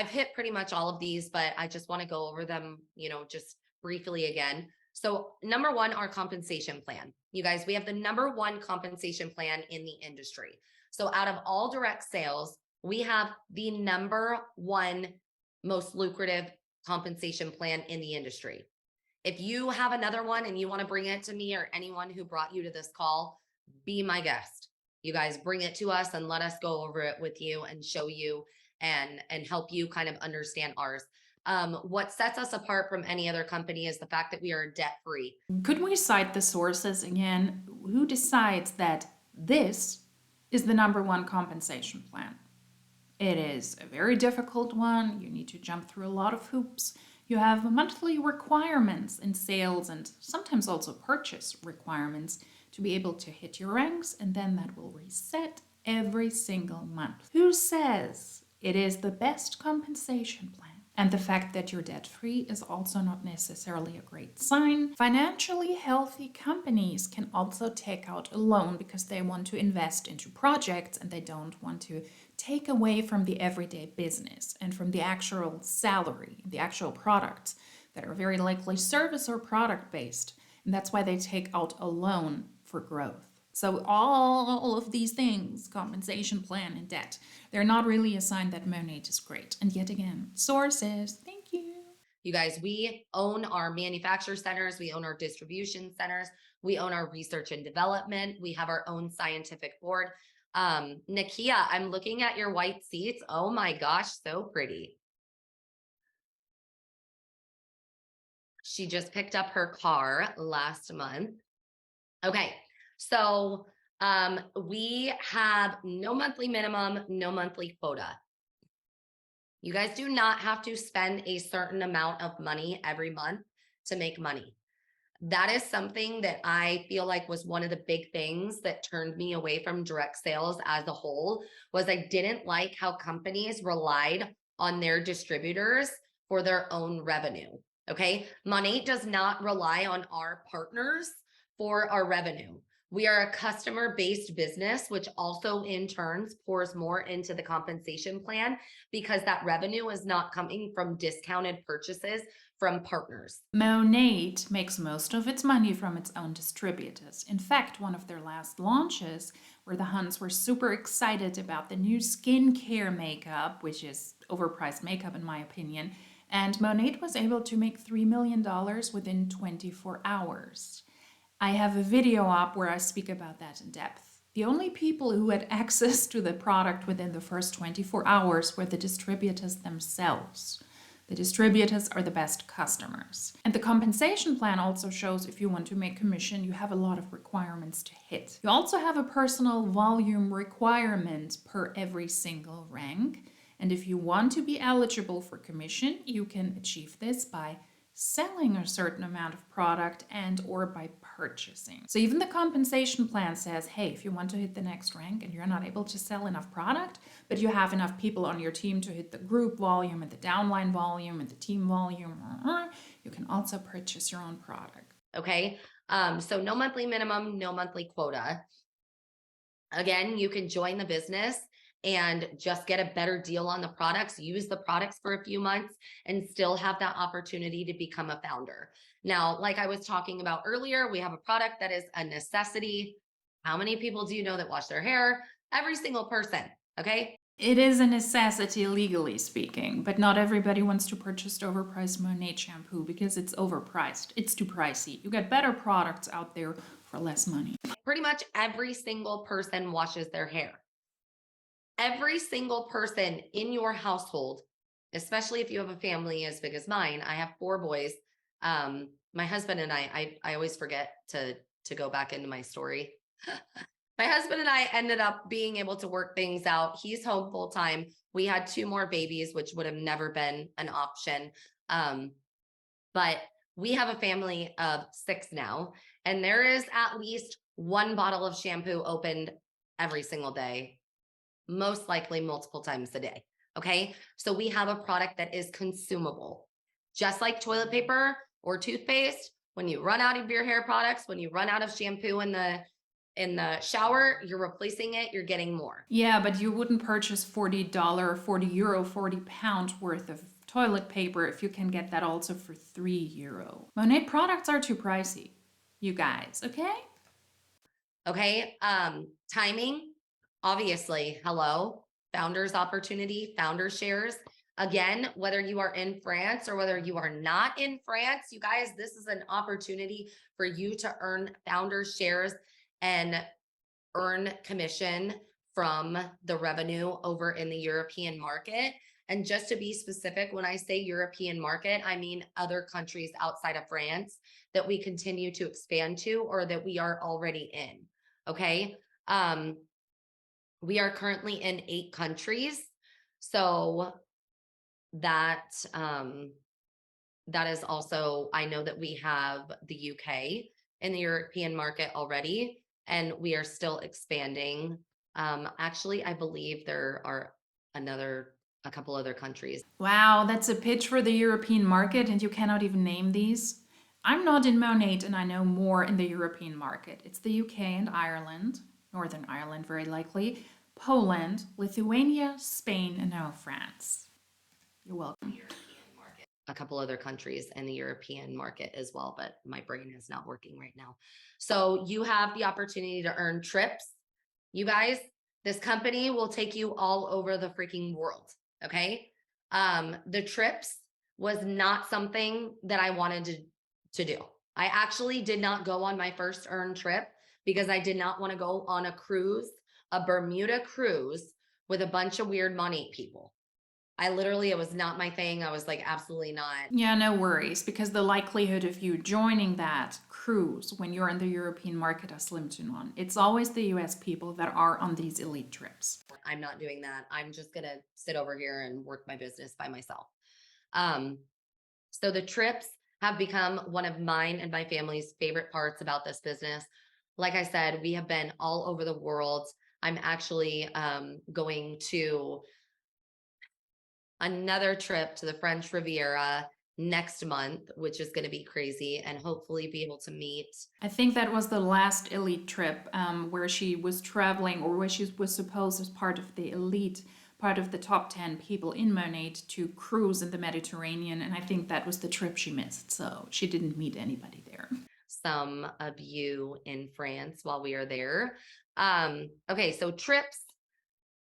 hit pretty much all of these, but I just want to go over them, just briefly again. So #1, our compensation plan. You guys, we have the #1 compensation plan in the industry. So out of all direct sales, we have the #1 most lucrative compensation plan in the industry. If you have another one and you want to bring it to me or anyone who brought you to this call, be my guest. You guys, bring it to us and let us go over it with you and show you and help you kind of understand ours. What sets us apart from any other company is the fact that we are debt-free. Could we cite the sources again? Who decides that this is the #1 compensation plan? It is a very difficult one. You need to jump through a lot of hoops. You have monthly requirements in sales and sometimes also purchase requirements to be able to hit your ranks, and then that will reset every single month. Who says it is the best compensation plan? And the fact that you're debt-free is also not necessarily a great sign. Financially healthy companies can also take out a loan because they want to invest into projects and they don't want to take away from the everyday business and from the actual salary, the actual products that are very likely service or product based. And that's why they take out a loan for growth. So all of these things, compensation plan and debt, they're not really a sign that Monat is great. And yet again, sources, thank you. You guys, we own our manufacturer centers. We own our distribution centers. We own our research and development. We have our own scientific board. Nakia, I'm looking at your white seats. Oh my gosh, so pretty. She just picked up her car last month. Okay. So we have no monthly minimum, no monthly quota. You guys do not have to spend a certain amount of money every month to make money. That is something that I feel like was one of the big things that turned me away from direct sales as a whole, was I didn't like how companies relied on their distributors for their own revenue. Okay. Monat does not rely on our partners for our revenue. We are a customer-based business, which also in turns pours more into the compensation plan because that revenue is not coming from discounted purchases from partners. Monat makes most of its money from its own distributors. In fact, one of their last launches, where the Huns were super excited about the new skincare makeup, which is overpriced makeup in my opinion, and Monat was able to make $3 million within 24 hours. I have a video up where I speak about that in depth. The only people who had access to the product within the first 24 hours were the distributors themselves. The distributors are the best customers. And the compensation plan also shows if you want to make commission, you have a lot of requirements to hit. You also have a personal volume requirement per every single rank. And if you want to be eligible for commission, you can achieve this by selling a certain amount of product and or by purchasing. So even the compensation plan says, hey, if you want to hit the next rank and you're not able to sell enough product, but you have enough people on your team to hit the group volume and the downline volume and the team volume, you can also purchase your own product. Okay. So no monthly minimum, no monthly quota. Again, you can join the business and just get a better deal on the products, use the products for a few months, and still have that opportunity to become a founder. Now, like I was talking about earlier, we have a product that is a necessity. How many people do you know that wash their hair? Every single person. Okay. It is a necessity legally speaking, but not everybody wants to purchase the overpriced Monat shampoo because it's overpriced. It's too pricey. You get better products out there for less money. Pretty much every single person washes their hair. Every single person in your household, especially if you have a family as big as mine. I have 4 boys. My husband and I always forget to go back into my story. My husband and I ended up being able to work things out. He's home full time. We had 2 more babies, which would have never been an option. But we have a family of 6 now, and there is at least 1 bottle of shampoo opened every single day, most likely multiple times a day. Okay. So we have a product that is consumable, just like toilet paper or toothpaste. When you run out of your hair products, when you run out of shampoo in the shower, you're replacing it, you're getting more. Yeah, but you wouldn't purchase $40, €40, £40 worth of toilet paper if you can get that also for €3. Monat products are too pricey, you guys, okay? Okay. Timing, obviously, hello, founders opportunity, founder shares. Again, whether you are in France or whether you are not in France, you guys, this is an opportunity for you to earn founder shares and earn commission from the revenue over in the European market. And just to be specific, when I say European market, I mean other countries outside of France that we continue to expand to or that we are already in. Okay. We are currently in 8 countries. So that is also, I know that we have the UK in the European market already, and we are still expanding. Actually, I believe there are a couple other countries. Wow, that's a pitch for the European market and you cannot even name these? I'm not in Monat and I know more in the European market. It's the UK and Ireland, Northern Ireland very likely, Poland, Lithuania, Spain, and now France. You're welcome. A couple other countries in the European market as well, but my brain is not working right now. So you have the opportunity to earn trips. You guys, this company will take you all over the freaking world. Okay. The trips was not something that I wanted to do. I actually did not go on my first earned trip because I did not want to go on a cruise, a Bermuda cruise with a bunch of weird money people. It was not my thing. I was like, absolutely not. Yeah, no worries, because the likelihood of you joining that cruise when you're in the European market are slim to none. It's always the US people that are on these elite trips. I'm not doing that. I'm just going to sit over here and work my business by myself. So the trips have become one of mine and my family's favorite parts about this business. Like I said, we have been all over the world. I'm actually going to another trip to the French Riviera next month, which is going to be crazy, and hopefully be able to meet. I think that was the last elite trip where she was traveling, or where she was supposed as part of the elite, part of the top 10 people in Monat to cruise in the Mediterranean. And I think that was the trip she missed. So she didn't meet anybody there. Some of you in France while we are there. Okay, so trips.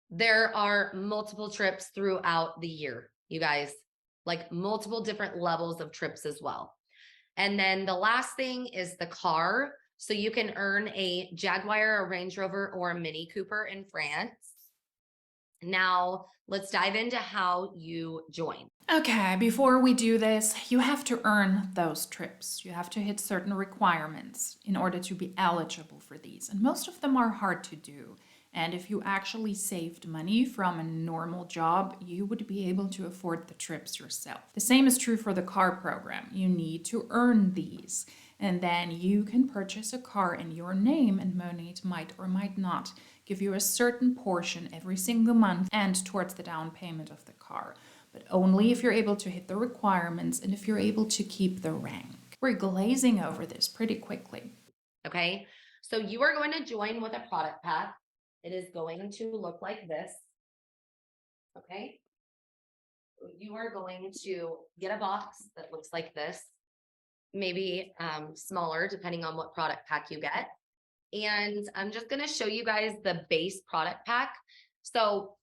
There are multiple trips throughout the year, you guys, like multiple different levels of trips as well. And then the last thing is the car. So you can earn a Jaguar, a Range Rover, or a Mini Cooper in France. Now, let's dive into how you join. Okay, before we do this, you have to earn those trips. You have to hit certain requirements in order to be eligible for these. And most of them are hard to do. And if you actually saved money from a normal job, you would be able to afford the trips yourself. The same is true for the car program. You need to earn these. And then you can purchase a car in your name, and Monat might or might not give you a certain portion every single month and towards the down payment of the car. But only if you're able to hit the requirements and if you're able to keep the rank. We're glazing over this pretty quickly. Okay, so you are going to join with a product pack. It is going to look like this. Okay, you are going to get a box that looks like this, maybe smaller depending on what product pack you get. And I'm just going to show you guys the base product pack. So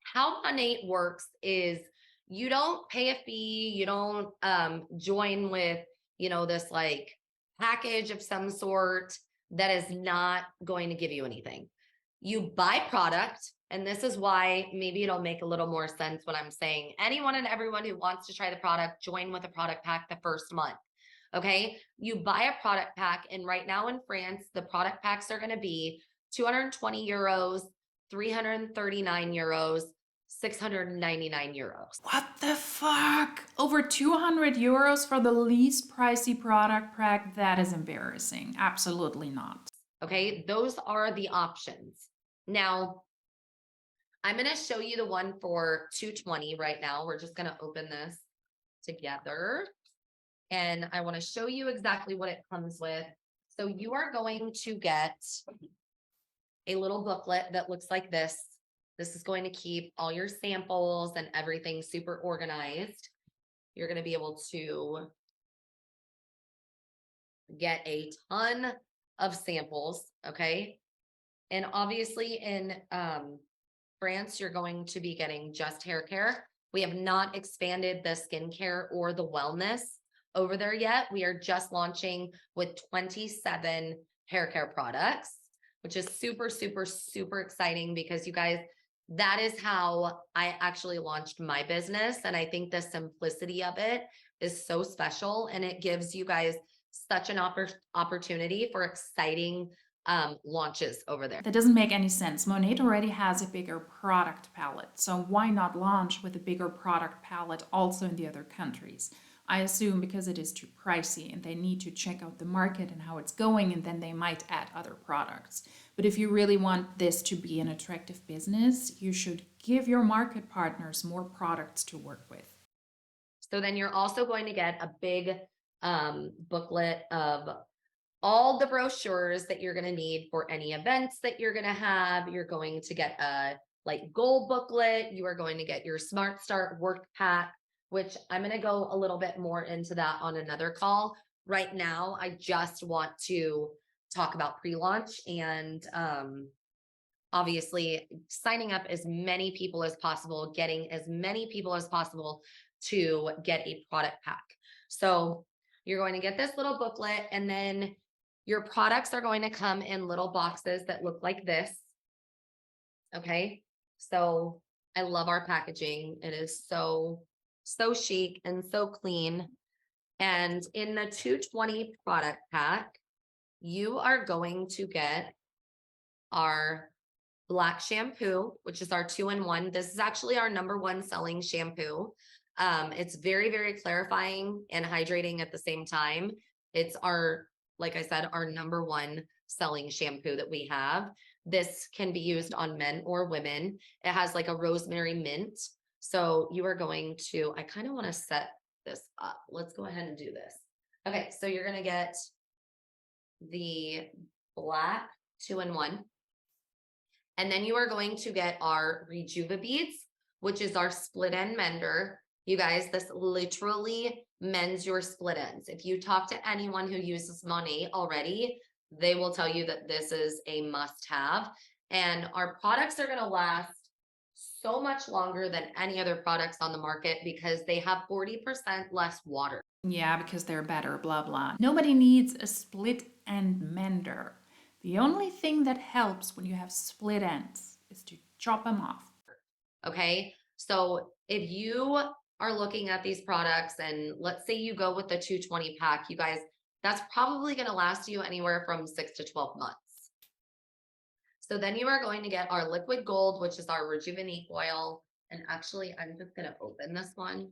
how Monat works is you don't pay a fee, you don't join with, this like package of some sort that is not going to give you anything. You buy product, and this is why maybe it'll make a little more sense when I'm saying anyone and everyone who wants to try the product, join with a product pack the first month. Okay, you buy a product pack, and right now in France, the product packs are going to be 220 euros, 339 euros, 699 euros. What the fuck? Over 200 euros for the least pricey product pack? That is embarrassing. Absolutely not. Okay, those are the options. Now, I'm going to show you the one for 220 right now. We're just going to open this together. And I want to show you exactly what it comes with. So you are going to get a little booklet that looks like this. This is going to keep all your samples and everything super organized. You're going to be able to get a ton of samples, okay? And obviously in France, you're going to be getting just hair care. We have not expanded the skincare or the wellness over there yet. We are just launching with 27 hair care products, which is super, super, super exciting because you guys, that is how I actually launched my business. And I think the simplicity of it is so special, and it gives you guys such an opportunity for exciting launches over there. That doesn't make any sense. Monat already has a bigger product palette, so why not launch with a bigger product palette also in the other countries? I assume because it is too pricey and they need to check out the market and how it's going, and then they might add other products. But if you really want this to be an attractive business, you should give your market partners more products to work with. So then you're also going to get a big booklet of all the brochures that you're going to need for any events that you're going to have. You're going to get a goal booklet. You are going to get your Smart Start work pack, which I'm going to go a little bit more into that on another call. Right now, I just want to talk about pre-launch and obviously signing up as many people as possible, getting as many people as possible to get a product pack. So you're going to get this little booklet, and then your products are going to come in little boxes that look like this. Okay, so I love our packaging. It is so chic and so clean. And in the 220 product pack, you are going to get our black shampoo, which is our 2-in-1. This is actually our #1 selling shampoo. It's very, very clarifying and hydrating at the same time. It's our, like I said, our #1 selling shampoo that we have. This can be used on men or women. It has like a rosemary mint. So you are going to, I kind of want to set this up. Let's go ahead and do this. Okay, so you're going to get the black 2-in-1. And then you are going to get our Rejuva beads, which is our split end mender. You guys, this literally mends your split ends. If you talk to anyone who uses Monat already, they will tell you that this is a must have. And our products are going to last so much longer than any other products on the market because they have 40% less water. Yeah, because they're better, blah, blah. Nobody needs a split end mender. The only thing that helps when you have split ends is to chop them off. Okay. So if you are looking at these products and let's say you go with the 220 pack, you guys, that's probably going to last you anywhere from 6 to 12 months. So then you are going to get our liquid gold, which is our Rejuvenate oil. And actually, I'm just going to open this one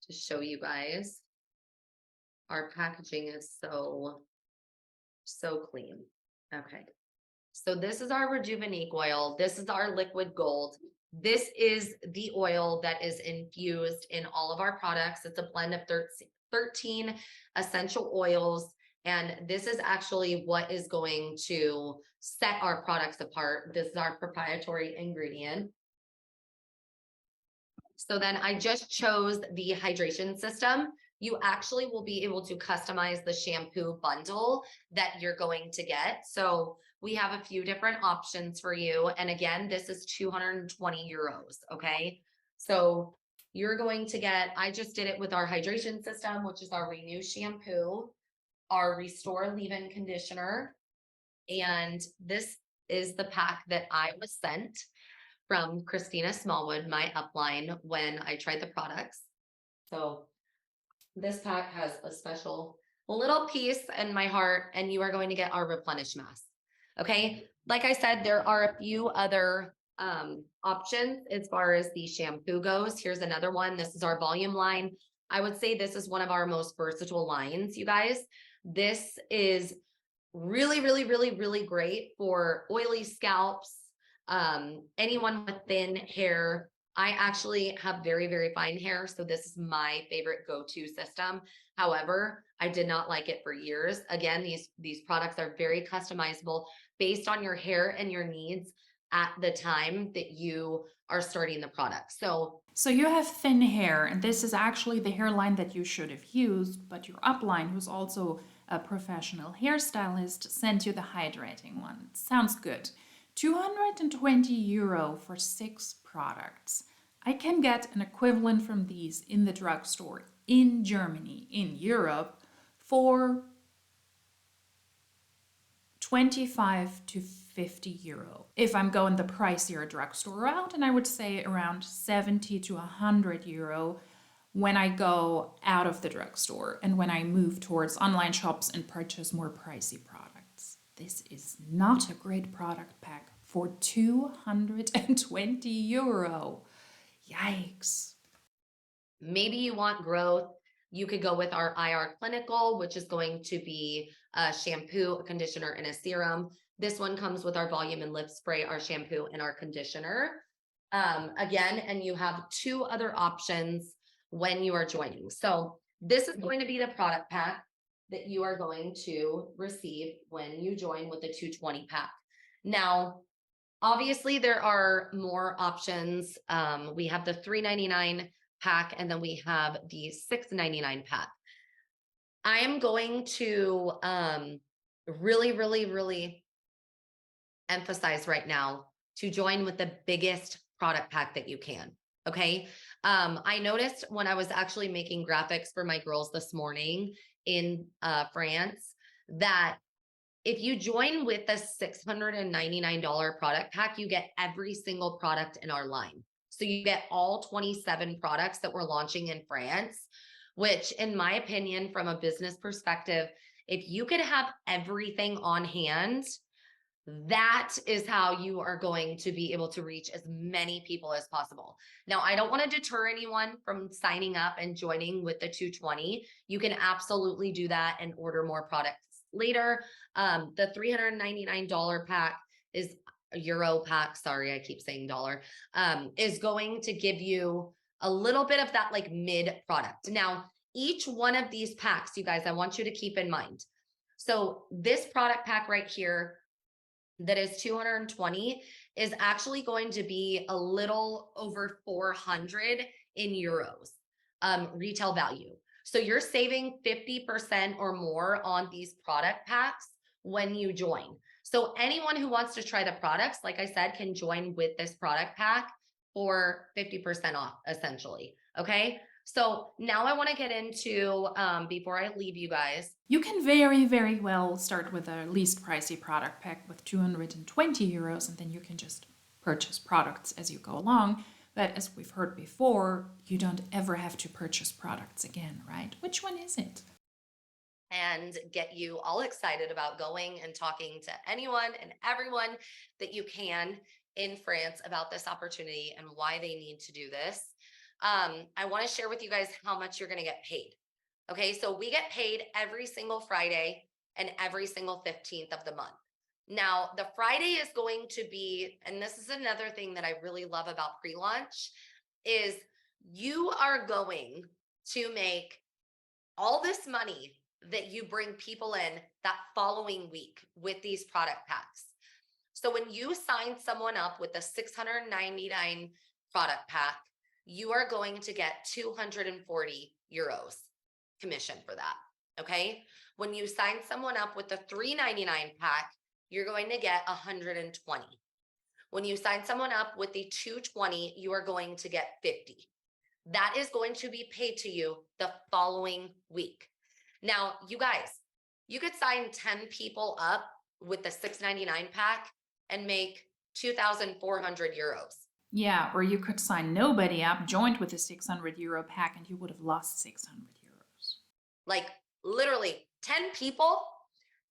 to show you guys. Our packaging is so clean. Okay. So this is our Rejuvenate oil. This is our liquid gold. This is the oil that is infused in all of our products. It's a blend of 13 essential oils. And this is actually what is going to set our products apart. This is our proprietary ingredient. So then I just chose the hydration system. You actually will be able to customize the shampoo bundle that you're going to get. So we have a few different options for you. And again, this is 220 euros. Okay. So you're going to get, I just did it with our hydration system, which is our Renew shampoo, our Restore leave-in conditioner. And this is the pack that I was sent from Christina Smallwood, my upline, when I tried the products. So this pack has a special little piece in my heart, and you are going to get our Replenish Mask. Okay. Like I said, there are a few other options as far as the shampoo goes. Here's another one. This is our volume line. I would say this is one of our most versatile lines, you guys. This is really, really, really, really great for oily scalps, anyone with thin hair. I actually have very, very fine hair, so this is my favorite go-to system. However, I did not like it for years. Again, these products are very customizable based on your hair and your needs at the time that you are starting the product. So you have thin hair, and this is actually the hairline that you should have used, but your upline, who's also a professional hairstylist, sent you the hydrating one. Sounds good. 220 euro for 6 products. I can get an equivalent from these in the drugstore in Germany, in Europe, for 25 to 50 euro. If I'm going the pricier drugstore route, and I would say around 70 to 100 euro when I go out of the drugstore and when I move towards online shops and purchase more pricey products. This is not a great product pack for 220 euro. Yikes. maybe you want growth. You could go with our IR Clinical, which is going to be a shampoo, a conditioner, and a serum. This one comes with our volume and lift spray, our shampoo, and our conditioner. Again, and you have 2 other options when you are joining. So this is going to be the product pack that you are going to receive when you join with the 220 pack. Now, obviously, there are more options. We have the $3.99 pack, and then we have the $6.99 pack. I am going to really, really, really emphasize right now to join with the biggest product pack that you can. Okay. I noticed when I was actually making graphics for my girls this morning in France that if you join with the $699 product pack, you get every single product in our line. So you get all 27 products that we're launching in France, which in my opinion, from a business perspective, if you could have everything on hand, that is how you are going to be able to reach as many people as possible. Now, I don't want to deter anyone from signing up and joining with the 220. You can absolutely do that and order more products later. The $399 pack is euro pack. Sorry, I keep saying dollar, is going to give you a little bit of that like mid product. Now, each one of these packs, you guys, I want you to keep in mind. So this product pack right here that is 220 is actually going to be a little over 400 in euros, retail value. So you're saving 50% or more on these product packs when you join. So anyone who wants to try the products, like I said, can join with this product pack for 50% off essentially. Okay. So now I want to get into, before I leave you guys. You can very, very well start with a least pricey product pack with 220 euros, and then you can just purchase products as you go along. But as we've heard before, you don't ever have to purchase products again, right? Which one is it? And get you all excited about going and talking to anyone and everyone that you can in France about this opportunity and why they need to do this. I want to share with you guys how much you're going to get paid. Okay, so we get paid every single Friday and every single 15th of the month. Now, the Friday is going to be, and this is another thing that I really love about pre-launch, is you are going to make all this money that you bring people in that following week with these product packs. So when you sign someone up with a 699 product pack, you are going to get 240 euros commission for that. Okay. When you sign someone up with the 399 pack, you're going to get 120. When you sign someone up with the 220, you are going to get 50. That is going to be paid to you the following week. Now, you guys, you could sign 10 people up with the 699 pack and make 2,400 euros. Yeah, or you could sign nobody up, joined with a 600 euro pack, and you would have lost 600 euros. Like literally 10 people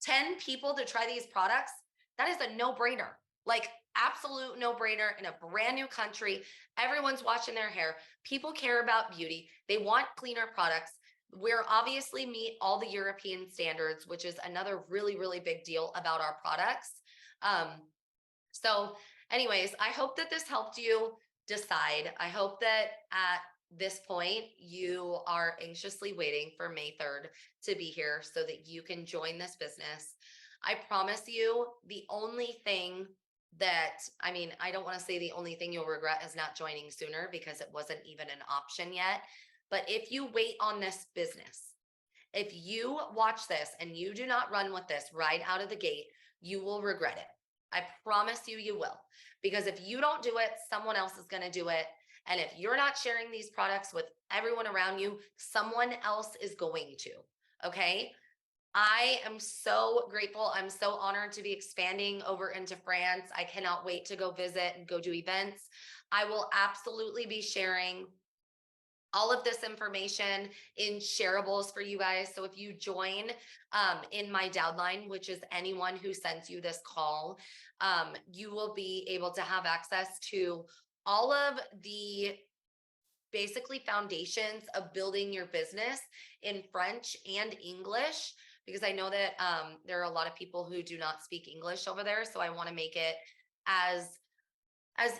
to try these products. That is a no-brainer. Like absolute no-brainer in a brand new country. Everyone's watching their hair. People care about beauty. They want cleaner products. We're obviously meet all the European standards, which is another really, really big deal about our products. So anyways, I hope that this helped you decide. I hope that at this point, you are anxiously waiting for May 3rd to be here so that you can join this business. I promise you, the only thing that, I mean, I don't want to say the only thing you'll regret is not joining sooner because it wasn't even an option yet. But if you wait on this business, if you watch this and you do not run with this right out of the gate, you will regret it. I promise you, you will. Because if you don't do it, someone else is going to do it. And if you're not sharing these products with everyone around you, someone else is going to. Okay. I am so grateful. I'm so honored to be expanding over into France. I cannot wait to go visit and go do events. I will absolutely be sharing all of this information in shareables for you guys. So if you join in my downline, which is anyone who sends you this call, you will be able to have access to all of the basically foundations of building your business in French and English, because I know that there are a lot of people who do not speak English over there. So I want to make it as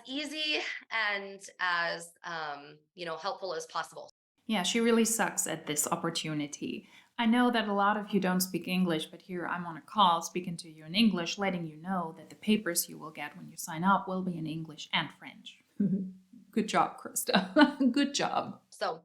easy and as helpful as possible. Yeah, she really sucks at this opportunity. I know that a lot of you don't speak English, but here I'm on a call speaking to you in English, letting you know that the papers you will get when you sign up will be in English and French. Good job, Krista. Good job. So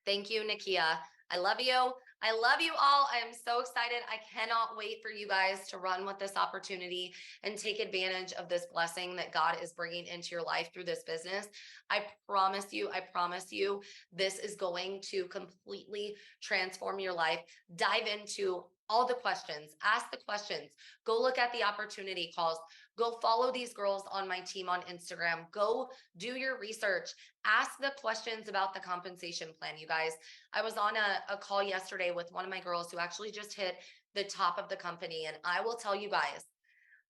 thank you, Nakia. I love you. I love you all. I am so excited. I cannot wait for you guys to run with this opportunity and take advantage of this blessing that God is bringing into your life through this business. I promise you, this is going to completely transform your life. Dive into all the questions, ask the questions, go look at the opportunity calls, go follow these girls on my team on Instagram, go do your research, ask the questions about the compensation plan, you guys. I was on a call yesterday with one of my girls who actually just hit the top of the company. And I will tell you guys,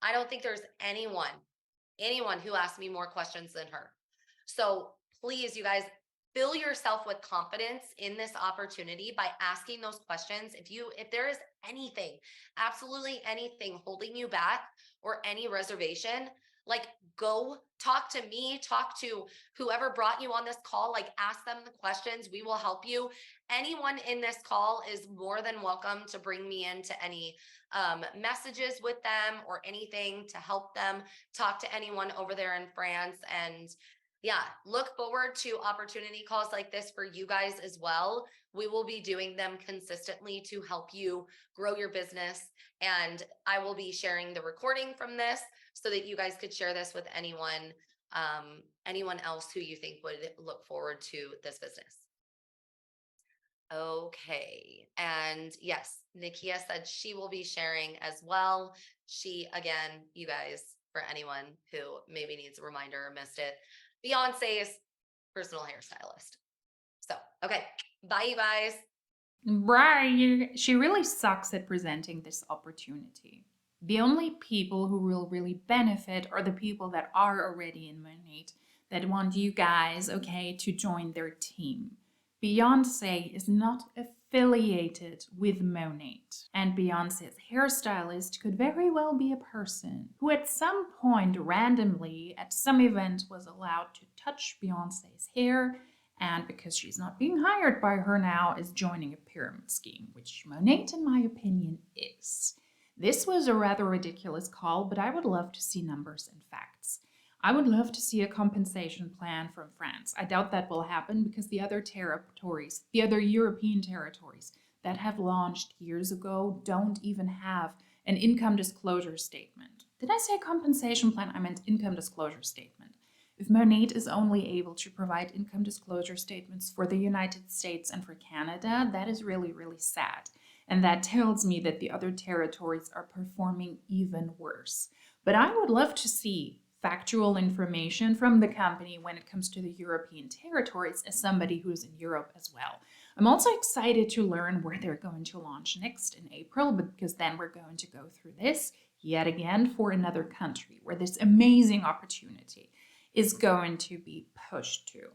I don't think there's anyone who asked me more questions than her. So please, you guys, fill yourself with confidence in this opportunity by asking those questions. If there is anything, absolutely anything holding you back or any reservation, like go talk to me, talk to whoever brought you on this call, like ask them the questions. We will help you. Anyone in this call is more than welcome to bring me into any messages with them or anything to help them talk to anyone over there in France. And yeah, look forward to opportunity calls like this for you guys as well. We will be doing them consistently to help you grow your business. And I will be sharing the recording from this so that you guys could share this with anyone else who you think would look forward to this business. Okay. And yes, Nikia said she will be sharing as well. She, again, you guys, for anyone who maybe needs a reminder or missed it. Beyonce's personal hairstylist. So, okay. Bye, you guys. Right. She really sucks at presenting this opportunity. The only people who will really benefit are the people that are already in Monat, that want you guys, okay, to join their team. Beyonce is not affiliated with Monat, and Beyonce's hairstylist could very well be a person who at some point randomly at some event was allowed to touch Beyonce's hair, and because she's not being hired by her now, is joining a pyramid scheme, which Monat, in my opinion, is. This was a rather ridiculous call, but I would love to see numbers and facts. I would love to see a compensation plan from France. I doubt that will happen because the other territories, the other European territories that have launched years ago, don't even have an income disclosure statement. Did I say compensation plan? I meant income disclosure statement. If Monat is only able to provide income disclosure statements for the United States and for Canada, that is really, really sad. And that tells me that the other territories are performing even worse. But I would love to see factual information from the company when it comes to the European territories as somebody who's in Europe as well. I'm also excited to learn where they're going to launch next in April, because then we're going to go through this yet again for another country where this amazing opportunity is going to be pushed to.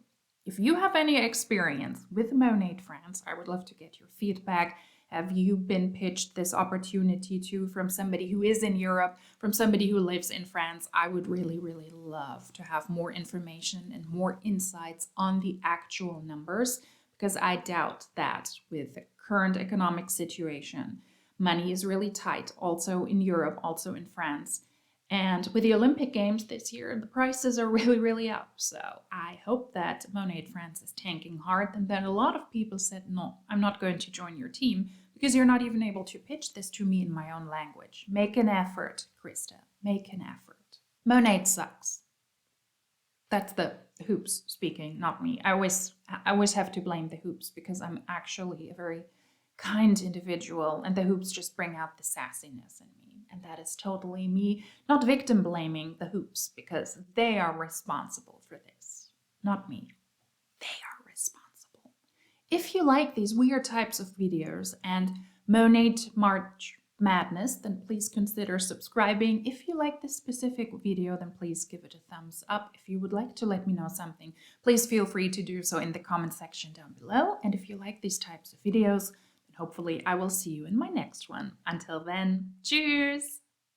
If you have any experience with Monat France, I would love to get your feedback. Have you been pitched this opportunity to from somebody who is in Europe, from somebody who lives in France? I would really, really love to have more information and more insights on the actual numbers, because I doubt that with the current economic situation, money is really tight, also in Europe, also in France. And with the Olympic Games this year, the prices are really, really up. So I hope that Monat France is tanking hard, and that a lot of people said, no, I'm not going to join your team because you're not even able to pitch this to me in my own language. Make an effort, Krista. Make an effort. Monat sucks. That's the hoops speaking, not me. I always have to blame the hoops because I'm actually a very kind individual, and the hoops just bring out the sassiness in me. And that is totally me, not victim blaming the hoops, because they are responsible for this, not me. They are responsible. If you like these weird types of videos and Monat March Madness, then please consider subscribing. If you like this specific video, then please give it a thumbs up. If you would like to let me know something, please feel free to do so in the comment section down below. And if you like these types of videos, hopefully I will see you in my next one. Until then, cheers!